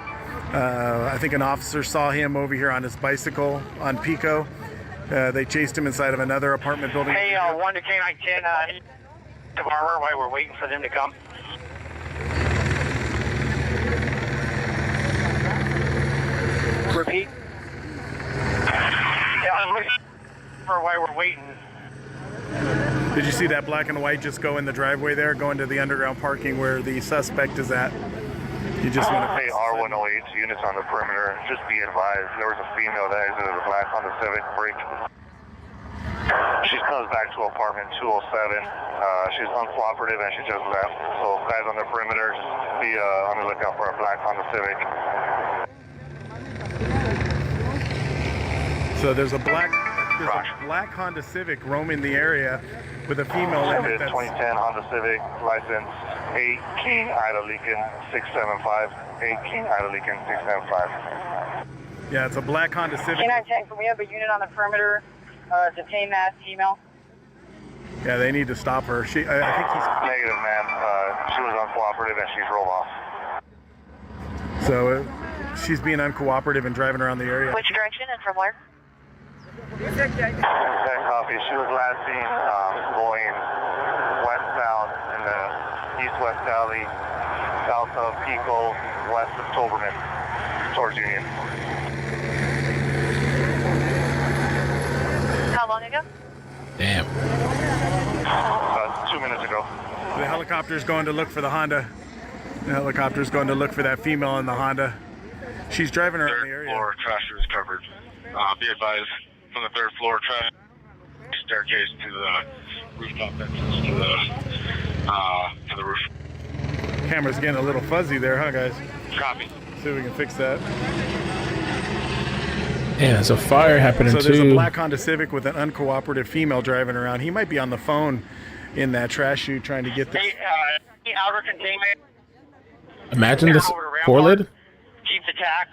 I think an officer saw him over here on his bicycle on Pico. They chased him inside of another apartment building. Hey, 1 to K910, the armor while we're waiting for them to come. Repeat. Yeah, I'm looking for why we're waiting. Did you see that black and white just go in the driveway there, going to the underground parking where the suspect is at? You just want to... Hey, R108 units on the perimeter. Just be advised, there was a female that exited the black Honda Civic break. She comes back to apartment 207. She's uncooperative and she just left. So guys on the perimeter, just be on the lookout for a black Honda Civic. So there's a black Honda Civic roaming the area with a female in it. That's 2010 Honda Civic, license 8 King Ida Lincoln 675. 8 King Ida Lincoln 675. Yeah, it's a black Honda Civic. K910, can we have a unit on the perimeter detain that female? Yeah, they need to stop her. I think he's... Negative, ma'am. She was uncooperative and she drove off. So she's being uncooperative and driving around the area. Which direction and from where? That copy. She was last seen going westbound in the east-west alley, south of Pico, west of Toberman, towards Union. How long ago? Damn. 2 minutes ago. The helicopter's going to look for the Honda. The helicopter's going to look for that female in the Honda. She's driving around the area. Third floor trash is covered. Be advised, from the third floor trash staircase to the rooftop entrance to the roof. Camera's getting a little fuzzy there, huh, guys? Copy. See if we can fix that. Yeah, there's a fire happening So there's too. a black Honda Civic with an uncooperative female driving around. He might be on the phone in that trash chute trying to get this. Hey, outer containment. Imagine this pour lid. Keep the tack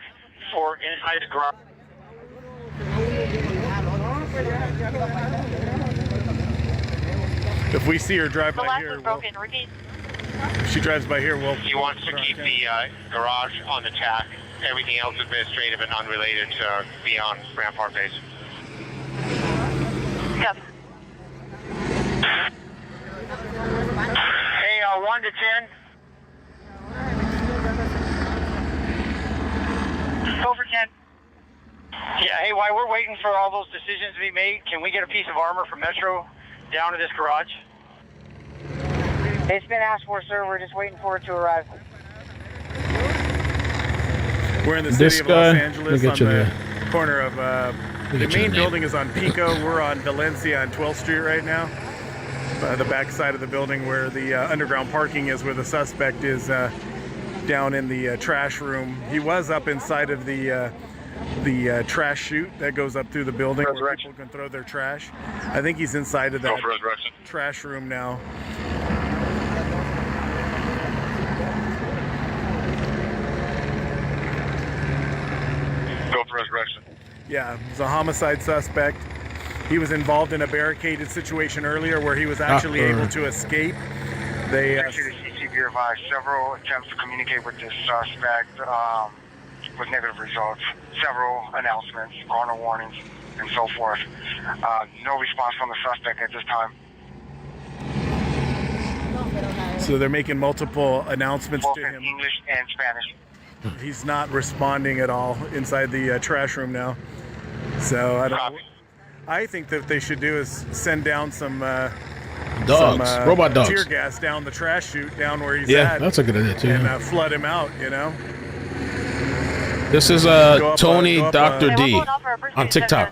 for inside the garage. If we see her drive The by last here, was broken. Repeat. if she drives by here, we'll... He wants to keep the garage on the tack. Everything else administrative and unrelated to be on Rampart Base. Copy. Hey, 1 to 10. Go for 10. Yeah, hey, while we're waiting for all those decisions to be made, can we get a piece of armor from Metro down to this garage? It's been asked for, sir. We're just waiting for it to arrive. We're in the city of Los Angeles on the there. corner of... the main building is on Pico. We're on Valencia on 12th Street right now. The back side of the building where the underground parking is, where the suspect is down in the trash room. He was up inside of the trash chute that goes up through the building where people can throw their trash. I think he's inside of that trash room now. Go for resurrection. Yeah, he's a homicide suspect. He was involved in a barricaded situation earlier where he was actually able to escape. They CCTV advised several attempts to communicate with this suspect with negative results. Several announcements, corner warnings, and so forth. No response from the suspect at this time. So they're making multiple announcements Both to in him. English and Spanish. He's not responding at all inside the trash room now. So I don't know. I think that they should do is send down some dogs, robot dogs, tear gas down the trash chute down where he's at. Yeah, that's a good idea too. And flood him out, you know. This is Tony Dr. D on TikTok.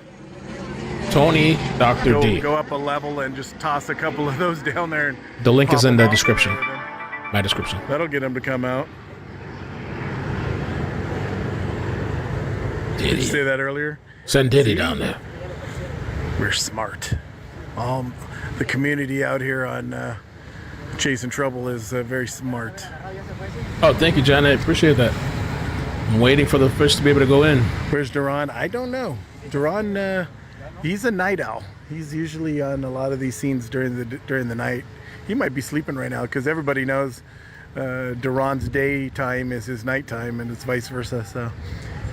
Tony Dr. D. Go up a level and just toss a couple of those down there. And the link is in the description. My description. That'll get him to come out. Did you say that earlier? Send Diddy down there. We're smart. The community out here on Chasing Trouble is very smart. Oh, thank you, Janet. Appreciate that. I'm waiting for the fish to be able to go in. Where's Duran? I don't know. Duran, he's a night owl. He's usually on a lot of these scenes during the night. He might be sleeping right now because everybody knows Duran's daytime is his nighttime, and it's vice versa. So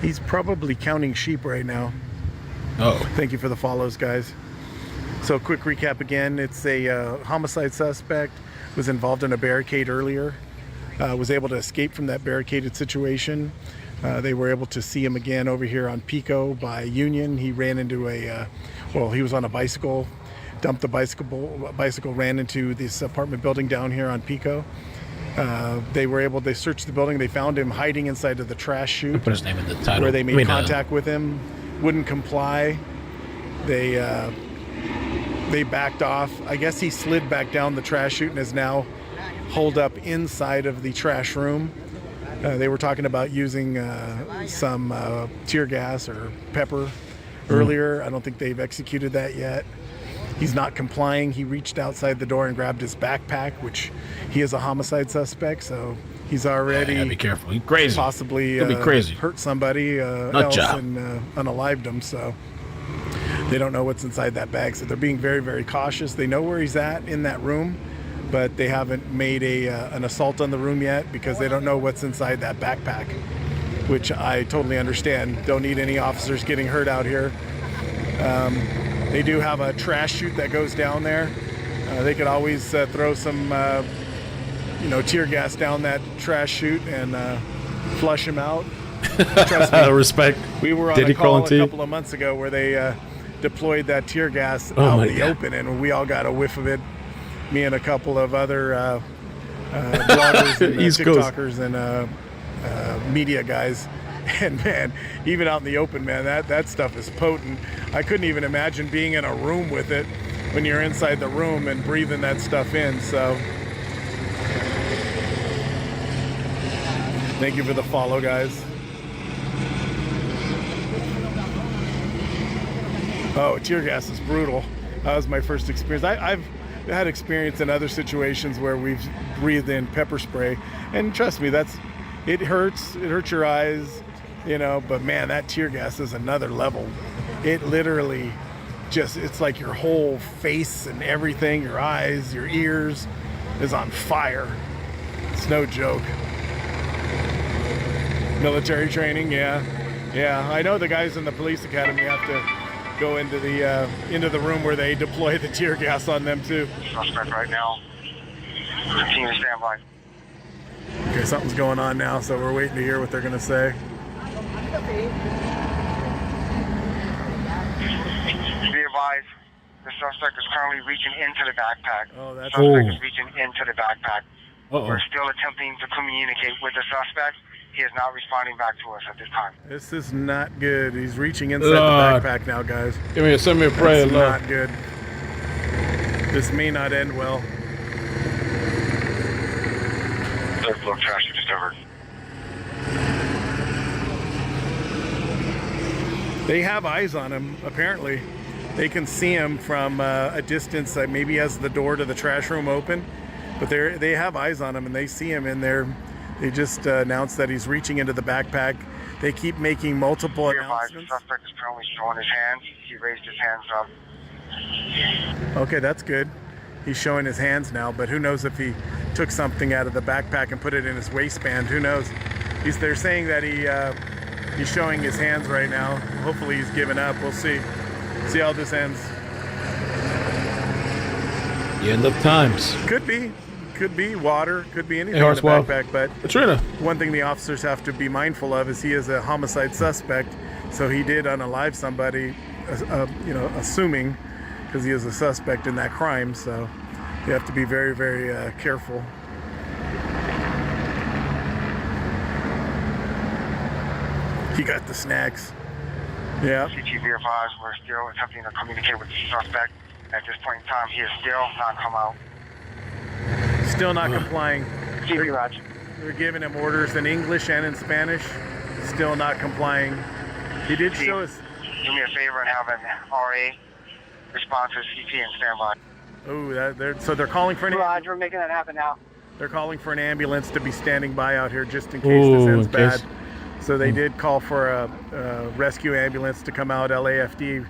he's probably counting sheep right now. Oh, Thank you for the follows, guys. So quick recap again. It's a homicide suspect, was involved in a barricade earlier, was able to escape from that barricaded situation. They were able to see him again over here on Pico by Union. He ran into he was on a bicycle, dumped the bicycle, ran into this apartment building down here on Pico. They searched the building. They found him hiding inside of the trash chute. put his name in the title. Where they made contact with him, wouldn't comply. They backed off. I guess he slid back down the trash chute and is now holed up inside of the trash room. They were talking about using some tear gas or pepper earlier. I don't think they've executed that yet. He's not complying. He reached outside the door and grabbed his backpack, which he is a homicide suspect, so he's already be careful. He's crazy. Possibly He'll be crazy. hurt somebody else and unalived him. So they don't know what's inside that bag. So they're being very, very cautious. They know where he's at in that room, but they haven't made an assault on the room yet because they don't know what's inside that backpack, which I totally understand. Don't need any officers getting hurt out here. They do have a trash chute that goes down there. They could always throw some, tear gas down that trash chute and flush him out. Trust me. Respect. We were on a call a couple of months ago where they deployed that tear gas out in the open, and we all got a whiff of it. Me and a couple of other bloggers and TikTokers and media guys. And man, even out in the open, man, that stuff is potent. I couldn't even imagine being in a room with it when you're inside the room and breathing that stuff in. So thank you for the follow, guys. Oh, tear gas is brutal. That was my first experience. I've had experience in other situations where we've breathed in pepper spray, and trust me, it hurts. It hurts your eyes, but man, that tear gas is another level. It literally it's like your whole face and everything, your eyes, your ears is on fire. It's no joke. Military training, yeah. I know the guys in the police academy have to go into the room where they deploy the tear gas on them too. Suspect right now. Continue to stand by. Okay, something's going on now, so we're waiting to hear what they're going to say. Be advised, the suspect is currently reaching into the backpack. Oh, that's Suspect is reaching into the backpack. Uh-oh. We're still attempting to communicate with the suspect. He is not responding back to us at this time. This is not good. He's reaching inside the backpack now, guys. Send me a prayer, Lord. Not good. This may not end well. Third floor trash discovered. They have eyes on him, apparently. They can see him from a distance that maybe has the door to the trash room open, but they have eyes on him and they see him in there. They just announced that he's reaching into the backpack. They keep making multiple announcements. The suspect is currently showing his hands. He raised his hands up. Okay, that's good. He's showing his hands now, but who knows if he took something out of the backpack and put it in his waistband. Who knows? They're saying that he's showing his hands right now. Hopefully he's given up. We'll see. See how this ends. The end of times. Could be water, could be anything Hey, in the backpack, but Katrina. One thing the officers have to be mindful of is he is a homicide suspect, so he did unalive somebody, assuming, because he is a suspect in that crime, so you have to be very, very careful. He got the snacks. Yeah. CTV advised, we're still attempting to communicate with the suspect. At this point in time, he is still not come out. Still not complying. CTV Raj. They're giving him orders in English and in Spanish. Still not complying. He did show us. Do me a favor and have an RA respond to CT and stand by. Oh, they're calling for an Raj, we're making that happen now. They're calling for an ambulance to be standing by out here just in case this ends bad. So they did call for a rescue ambulance to come out. LAFD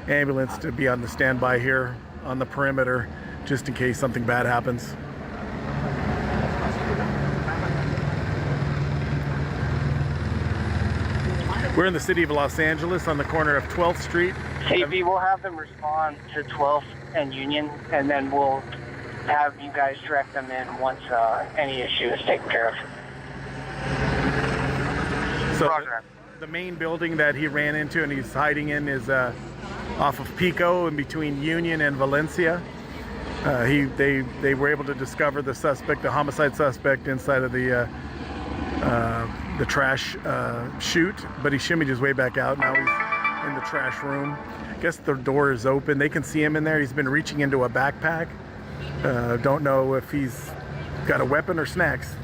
ambulance to be on the standby here on the perimeter, just in case something bad happens. We're in the city of Los Angeles on the corner of 12th Street. CB, we'll have them respond to 12th and Union, and then we'll have you guys direct them in once any issue is taken care of. So the main building that he ran into and he's hiding in is off of Pico in between Union and Valencia. They were able to discover the suspect, the homicide suspect, inside of the trash chute, but he shimmied his way back out. Now he's in the trash room. I guess the door is open. They can see him in there. He's been reaching into a backpack. Don't know if he's got a weapon or snacks.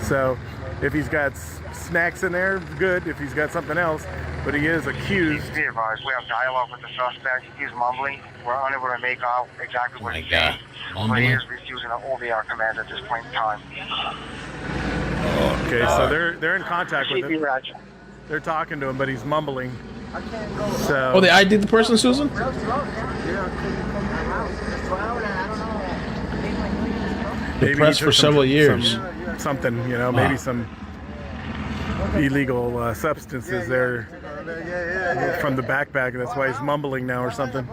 So if he's got snacks in there, good. If he's got something else, but he is accused. Be advised, we have dialogue with the suspect. He's mumbling. We're unable to make out exactly what he's saying. But he is refusing an OVR command at this point in time. Okay, so they're in contact with him. They're talking to him, but he's mumbling. So. Oh, they ID'd the person, Susan? Maybe pressed for several years. Something, you know, maybe some illegal substances there from the backpack. That's why he's mumbling now or something.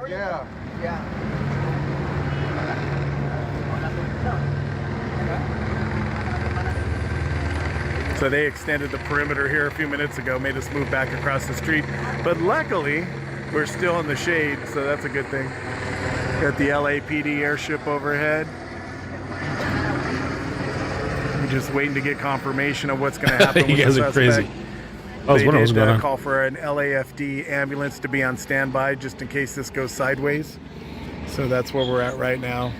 So they extended the perimeter here a few minutes ago, made us move back across the street. But luckily, we're still in the shade, so that's a good thing. Got the LAPD airship overhead. We're just waiting to get confirmation of what's going to happen with the suspect. Crazy. I was wondering what was going on. Call for an LAFD ambulance to be on standby just in case this goes sideways. So that's where we're at right now.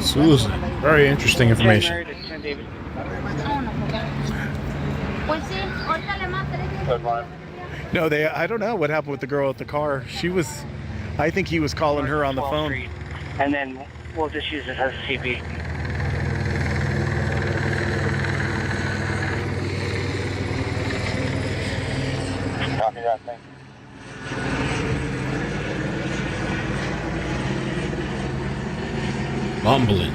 Susan, very interesting information. No, I don't know what happened with the girl at the car. I think he was calling her on the phone. And then we'll just use it as a CB. Copy that, thank you. Mumbling.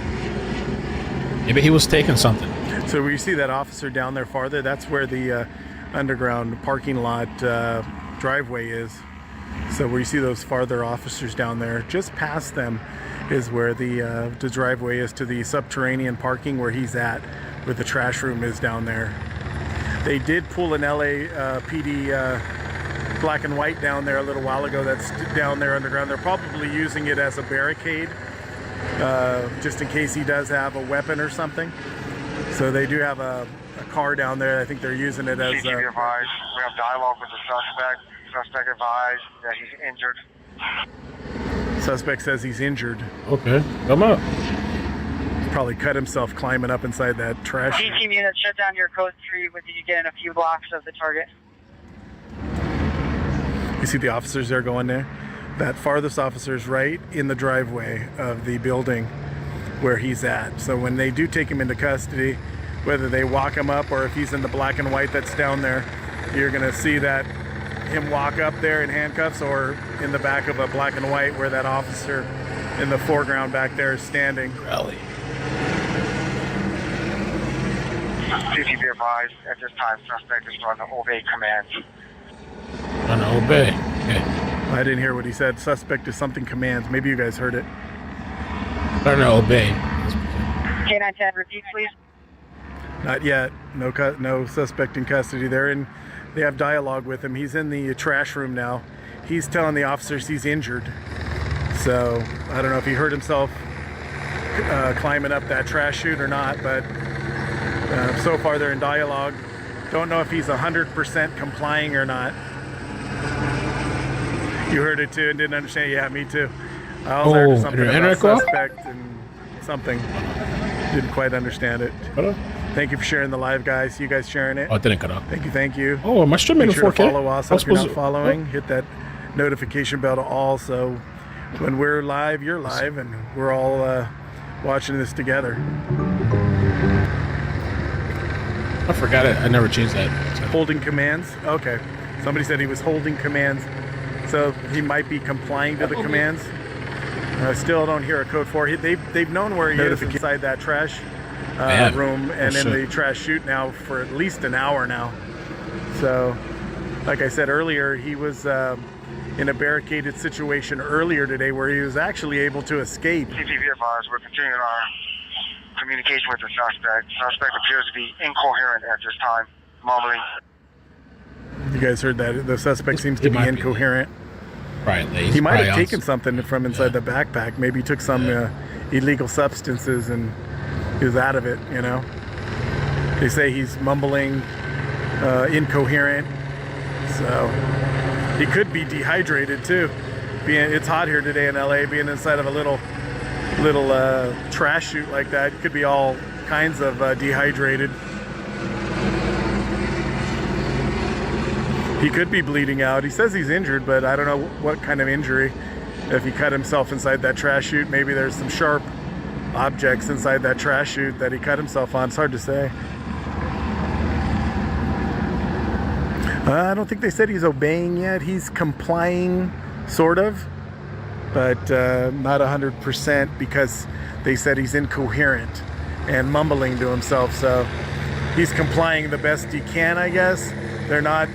Maybe he was taking something. So where you see that officer down there farther, that's where the underground parking lot driveway is. So where you see those farther officers down there, just past them is where the driveway is to the subterranean parking where he's at, where the trash room is down there. They did pull an LAPD black and white down there a little while ago. That's down there underground. They're probably using it as a barricade, just in case he does have a weapon or something. So they do have a car down there. I think they're using it as advised. We have dialogue with the suspect. Suspect advised that he's injured. Suspect says he's injured. Okay, come up. Probably cut himself climbing up inside that trash. Team unit, shut down your code 3 with you getting a few blocks of the target. You see the officers there going there? That farthest officer is right in the driveway of the building where he's at. So when they do take him into custody, whether they walk him up or if he's in the black and white that's down there, you're gonna see that him walk up there in handcuffs or in the back of a black and white where that officer in the foreground back there is standing. Rally. Please be advised, at this time, suspect is trying to obey commands. Trying to obey. Okay. I didn't hear what he said. Suspect is something commands. Maybe you guys heard it. Trying to obey. K910, repeat please. Not yet. No suspect in custody. They have dialogue with him. He's in the trash room now. He's telling the officers he's injured. So I don't know if he hurt himself climbing up that trash chute or not, but so far they're in dialogue. Don't know if he's 100% complying or not. You heard it too and didn't understand? Yeah, me too. I also heard something about suspect and something. Didn't quite understand it. Hello? Thank you for sharing the live, guys. You guys sharing it? Oh, it didn't cut off. Thank you. Oh, am I streaming in 4K? Make sure to follow us if you're not following. Hit that notification bell to all, so when we're live, you're live, and we're all watching this together. I forgot it. I never changed that. Holding commands. Okay. Somebody said he was holding commands, so he might be complying to the commands. I still don't hear a code for it. They've known where he is inside that trash room and in the trash chute now for at least an hour now. So, like I said earlier, he was in a barricaded situation earlier today where he was actually able to escape. CCTV advised, we're continuing our communication with the suspect. Suspect appears to be incoherent at this time, mumbling. You guys heard that? The suspect seems to be incoherent. Right. He might have taken something from inside the backpack. Maybe he took some illegal substances and he was out of it, you know. They say he's mumbling, incoherent. So he could be dehydrated too. It's hot here today in LA. Being inside of a little trash chute like that, could be all kinds of dehydrated. He could be bleeding out. He says he's injured, but I don't know what kind of injury. If he cut himself inside that trash chute, maybe there's some sharp objects inside that trash chute that he cut himself on. It's hard to say. I don't think they said he's obeying yet. He's complying, sort of, but not 100% because they said he's incoherent and mumbling to himself. So he's complying the best he can, I guess. They're not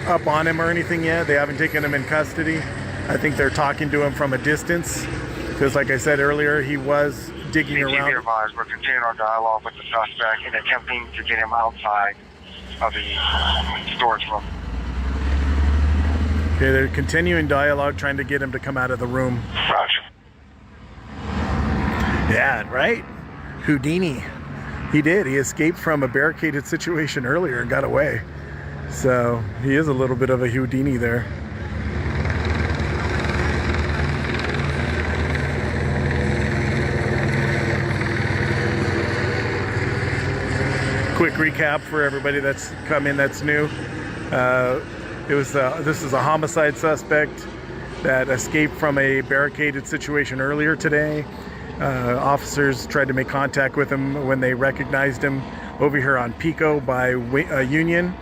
up on him or anything yet. They haven't taken him in custody. I think they're talking to him from a distance because, like I said earlier, he was digging around. Advised, we're continuing our dialogue with the suspect and attempting to get him outside of the storage room. Okay, they're continuing dialogue, trying to get him to come out of the room. Roger. Yeah, right? Houdini. He did. He escaped from a barricaded situation earlier and got away. So he is a little bit of a Houdini there. Quick recap for everybody that's come in that's new. This is a homicide suspect that escaped from a barricaded situation earlier today. Officers tried to make contact with him when they recognized him over here on Pico by Union.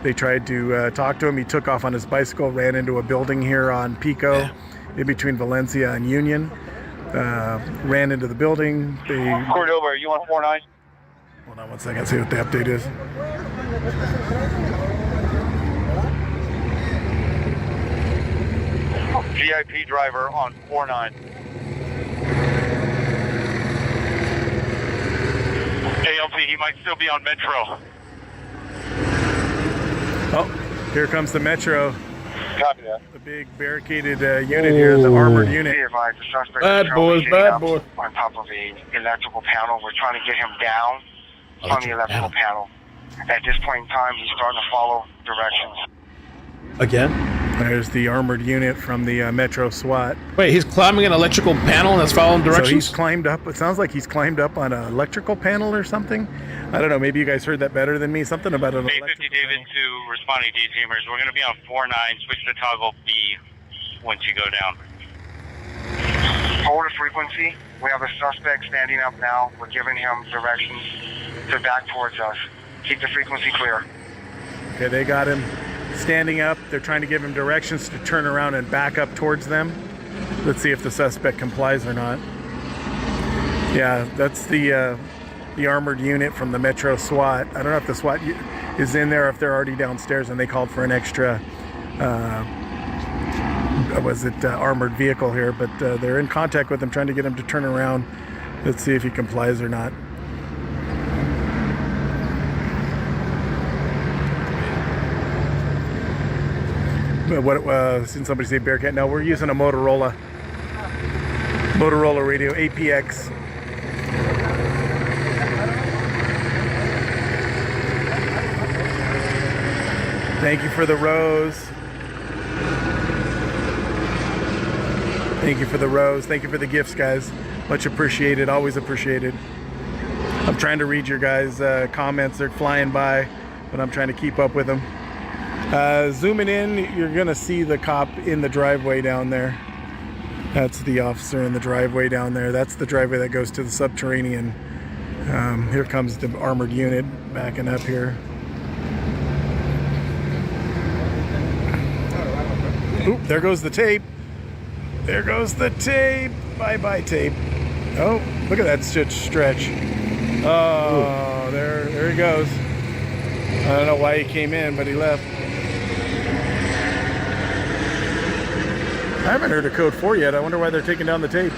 They tried to talk to him. He took off on his bicycle, ran into a building here on Pico, in between Valencia and Union. Ran into the building. Cordova, you on 49? Hold on one second, see what the update is. VIP driver on 49. ALP, he might still be on Metro. Oh, here comes the Metro. Copy that. The big barricaded unit here, the armored unit. Bad boys, bad boys. On top of a electrical panel. We're trying to get him down on the electrical panel. At this point in time, he's starting to follow directions. Again? There's the armored unit from the Metro SWAT. Wait, he's climbing an electrical panel and that's following directions? So he's climbed up, it sounds like he's climbed up on an electrical panel or something. I don't know, maybe you guys heard that better than me. Something about an electrical 850 David panel. to responding to teamers. We're going to be on 49. Switch to toggle B once you go down. Hold the frequency. We have a suspect standing up now. We're giving him directions to back towards us. Keep the frequency clear. Okay, they got him standing up. They're trying to give him directions to turn around and back up towards them. Let's see if the suspect complies or not. Yeah, that's the armored unit from the Metro SWAT. I don't know if the SWAT is in there or if they're already downstairs and they called for an extra armored vehicle here, but they're in contact with him, trying to get him to turn around. Let's see if he complies or not. Since somebody say Barricade, no, we're using a Motorola radio, APX. Thank you for the rose. Thank you for the rose. Thank you for the gifts, guys. Much appreciated, always appreciated. I'm trying to read your guys' comments. They're flying by, but I'm trying to keep up with them. Zooming in, you're gonna see the cop in the driveway down there. That's the officer in the driveway down there. That's the driveway that goes to the subterranean. Here comes the armored unit. backing up here. Oop, there goes the tape. There goes the tape. Bye-bye tape. Oh, look at that stretch. Oh, there he goes. I don't know why he came in, but he left. I haven't heard of code 4 yet. I wonder why they're taking down the tape.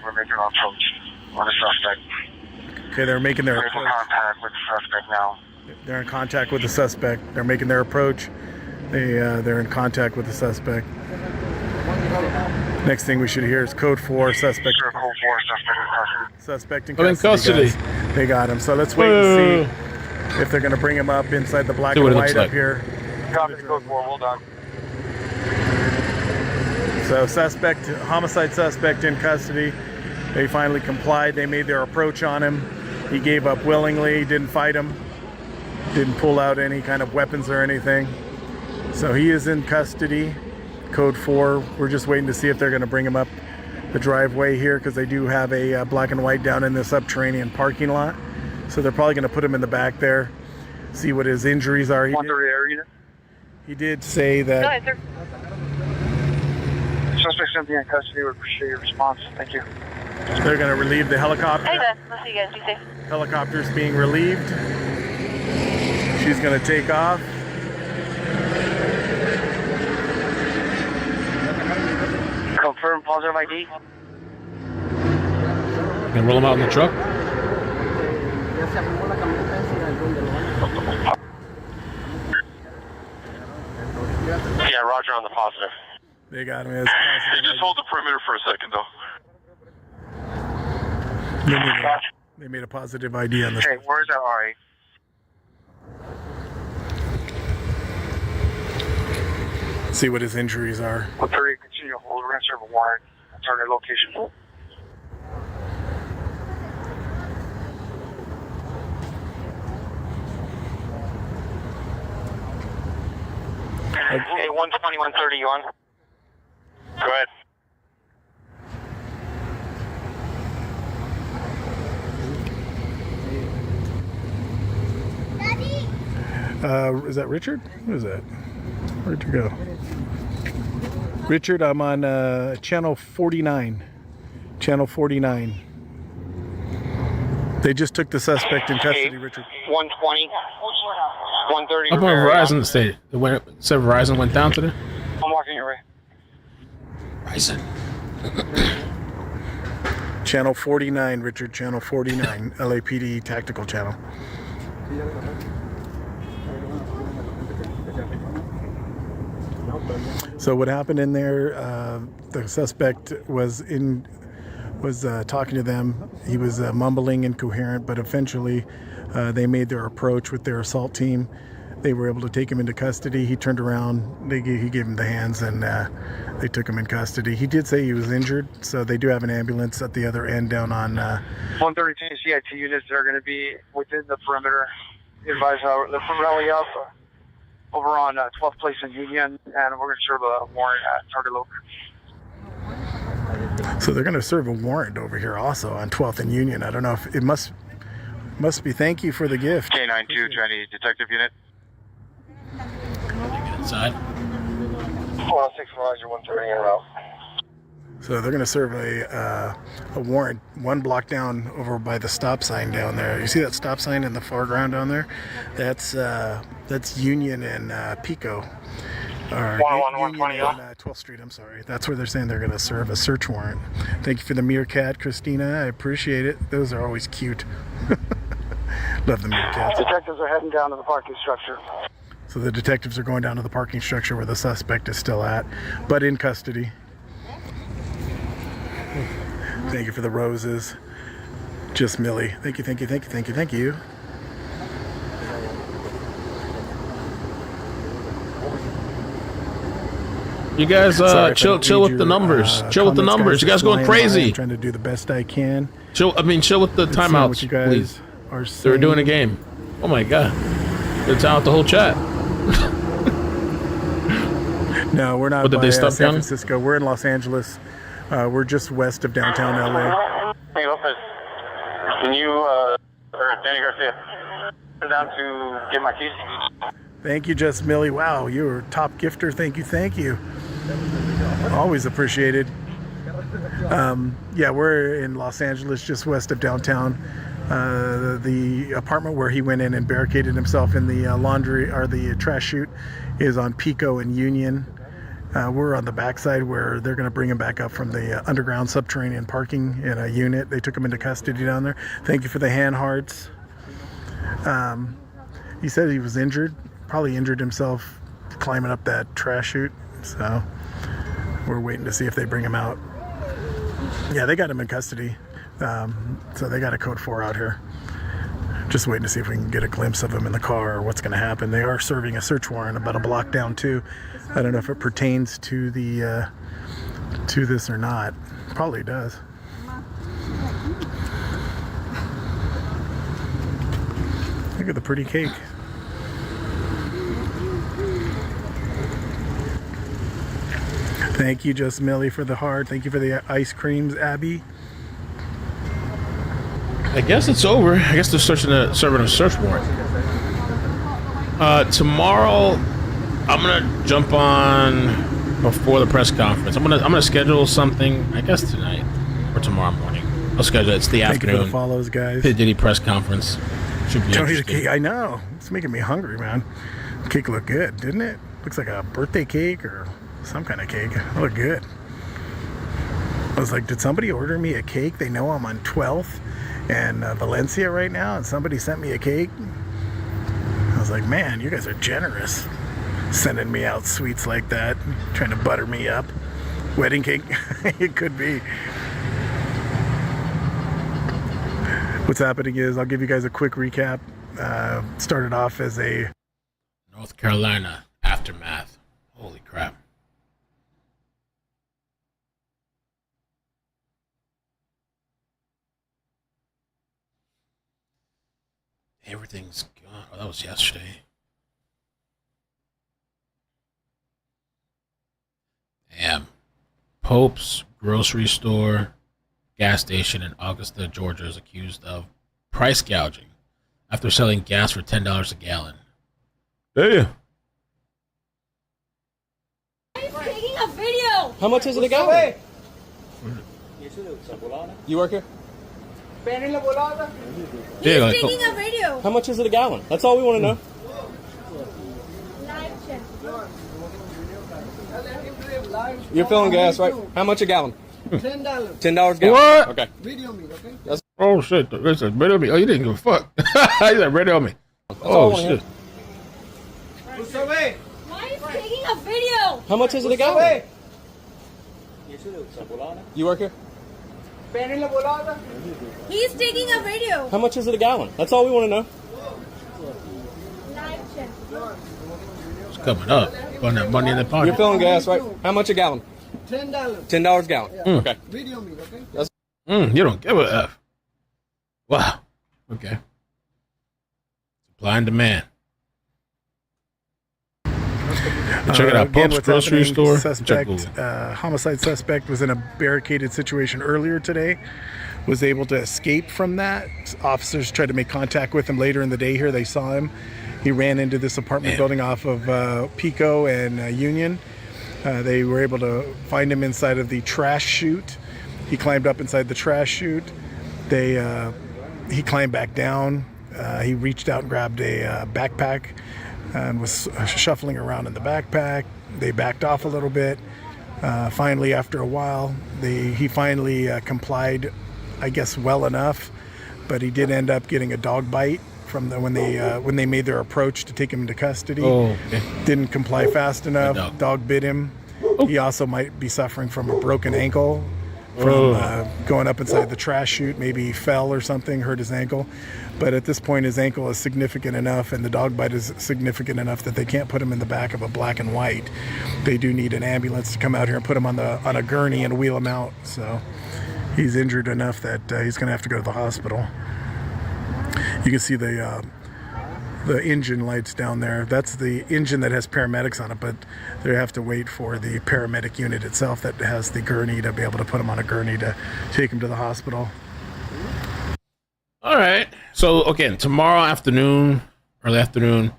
We're making our approach on the suspect. Okay, they're making their approach. Contact with the suspect now. They're in contact with the suspect. They're making their approach. They're in contact with the suspect. Next thing we should hear is code 4, suspect. Code 4, suspect in custody. Guys. They got him. So let's wait and see if they're going to bring him up inside the black and white up here. Copy code 4. Hold on. So homicide suspect in custody. They finally complied. They made their approach on him. He gave up willingly, didn't fight him, didn't pull out any kind of weapons or anything. So he is in custody, code 4. We're just waiting to see if they're going to bring him up the driveway here, because they do have a black and white down in the subterranean parking lot. So they're probably going to put him in the back there, see what his injuries are. He did say that... Go ahead, sir. Suspect's going to be in custody. We appreciate your response. Thank you. They're going to relieve the helicopter. Hey, Ben. I'll see you guys. Be safe. Helicopter's being relieved. She's going to take off. Confirm positive ID. Can roll them out in the truck? Yeah, roger on the positive. They got him. Just hold the perimeter for a second, though. They made a positive ID on this. Okay, where's that RA? See what his injuries are. We'll continue to hold. We're going to serve a warrant at target location. Hey, 120, 130, you on? Go ahead. Is that Richard? Who is that? Where'd you go? Richard, I'm on channel 49. Channel 49. They just took the suspect in custody, Richard. 120, 130. Up on Verizon State. Said Verizon went down today? I'm walking your way. Verizon. Channel 49, Richard. Channel 49. LAPD tactical channel. So what happened in there, the suspect was talking to them. He was mumbling, incoherent, but eventually they made their approach with their assault team. They were able to take him into custody. He turned around, he gave him the hands, and they took him in custody. He did say he was injured, so they do have an ambulance at the other end down on... 132 CIT units that are going to be within the perimeter. Advise the rally up over on 12th Place in Union, and we're going to serve a warrant at target location. So they're going to serve a warrant over here also on 12th and Union. I don't know if it must be thank you for the gift. K92 to any detective unit. Get inside. 406 Verizon 130 en route. So they're going to serve a warrant 1 block down over by the stop sign down there. You see that stop sign in the foreground down there? That's Union and Pico. Or Union and 12th Street, I'm sorry. That's where they're saying they're going to serve a search warrant. Thank you for the meerkat, Christina. I appreciate it. Those are always cute. Love the meerkats. Detectives are heading down to the parking structure. So the detectives are going down to the parking structure where the suspect is still at, but in custody. Thank you for the roses. Just Millie. Thank you, thank you, thank you, thank you, thank you. You guys chill with the numbers. Chill with the numbers. You guys going crazy. I'm trying to do the best I can. Chill with the timeouts, what you guys please. Are they were doing a game. Oh my god. They're out the whole chat. No, we're not What, did by they stop San counting? Francisco. We're in Los Angeles. We're just west of downtown LA. Hey, Lopez, can you, or Danny Garcia, come down to get my keys? Thank you, Just Millie. Wow, you're a top gifter. Thank you, thank you. Always appreciated. Yeah, we're in Los Angeles, just west of downtown. The apartment where he went in and barricaded himself in the laundry or the trash chute is on Pico and Union. We're on the backside where they're going to bring him back up from the underground subterranean parking in a unit. They took him into custody down there. Thank you for the hand hearts. He said he was injured, probably injured himself climbing up that trash chute. So we're waiting to see if they bring him out. Yeah, they got him in custody. So they got a code 4 out here. Just waiting to see if we can get a glimpse of him in the car or what's going to happen. They are serving a search warrant about a block down too. I don't know if it pertains to the to this or not. Probably does. Look at the pretty cake. Thank you, Just Millie, for the heart. Thank you for the ice creams, Abby. I guess it's over. I guess they're serving a search warrant. Tomorrow, I'm gonna jump on before the press conference. I'm gonna schedule something. I guess tonight or tomorrow morning. I'll schedule it. It's the Thank you afternoon. for the follows, guys. P. Diddy press conference. Should be Tony's interesting. cake. I know. It's making me hungry, man. The cake looked good, didn't it? Looks like a birthday cake or some kind of cake. It looked good. I was like, did somebody order me a cake? They know I'm on 12th and Valencia right now, and somebody sent me a cake. I was like, man, you guys are generous, sending me out sweets like that, trying to butter me up. Wedding cake. It could be. What's happening is, I'll give you guys a quick recap. Started off as a North Carolina aftermath. Holy crap. Everything's gone. Oh, that was yesterday. Damn. Pope's grocery store, gas station in Augusta, Georgia is accused of price gouging after selling gas for $10 a gallon. Damn. Taking a video. How much is it a gallon? You work here? He's taking a video. How much is it a gallon? That's all we want to know. You're filling gas, right? How much a gallon? $10. $10 gallon. What? Okay. Video me, okay? That's Oh shit! Listen, radio me. Oh, you didn't give a fuck. You said radio me. all I Oh wanna shit! Why are you taking a video? How much is it a gallon? You work here? He's taking a video. How much is it a gallon? That's all we want to know. It's coming up. Putting that money in the pocket. You're filling gas, right? How much a gallon? $10. $10 a gallon. Okay. Video me, okay? That's You don't give a F. Wow. Okay. Supply and demand. Check it out. Again, Pope's what's grocery happening, store. Check Suspect, Google. homicide suspect was in a barricaded situation earlier today. Was able to escape from that. Officers tried to make contact with him later in the day here. They saw him. He ran into this apartment building off of Pico and Union. They were able to find him inside of the trash chute. He climbed up inside the trash chute. He climbed back down. He reached out and grabbed a backpack and was shuffling around in the backpack. They backed off a little bit. Finally, after a while, he finally complied, I guess, well enough. But he did end up getting a dog bite from when they made their approach to take him into custody. Oh, okay. Didn't comply fast enough. Dog bit him. He also might be suffering from a broken ankle from going up inside the trash chute. Maybe he fell or something, hurt his ankle. But at this point, his ankle is significant enough and the dog bite is significant enough that they can't put him in the back of a black and white. They do need an ambulance to come out here and put him on a gurney and wheel him out. So he's injured enough that he's going to have to go to the hospital. You can see the the engine lights down there. That's the engine that has paramedics on it, but they have to wait for the paramedic unit itself that has the gurney to be able to put them on a gurney to take them to the hospital. All right. So again, tomorrow afternoon, early afternoon,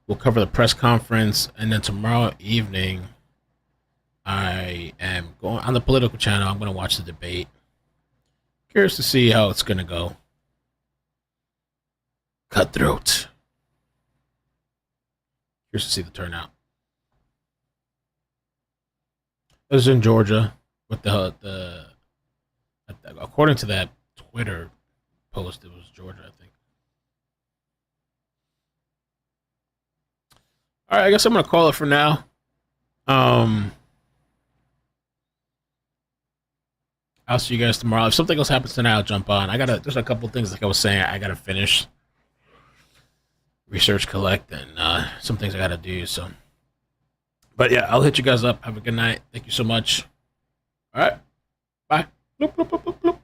we'll cover the press conference, and then tomorrow evening, I am going on the political channel. I'm going to watch the debate. Curious to see how it's going to go. Cutthroat. Curious to see the turnout. It was in Georgia, with the according to that Twitter post, it was Georgia, I think. All right, I guess I'm gonna call it for now. I'll see you guys tomorrow. If something else happens tonight, I'll jump on. There's a couple things like I was saying. I gotta finish, research, collect, and some things I gotta do. So, but yeah, I'll hit you guys up. Have a good night. Thank you so much. All right, bye. Boop, boop, boop, boop.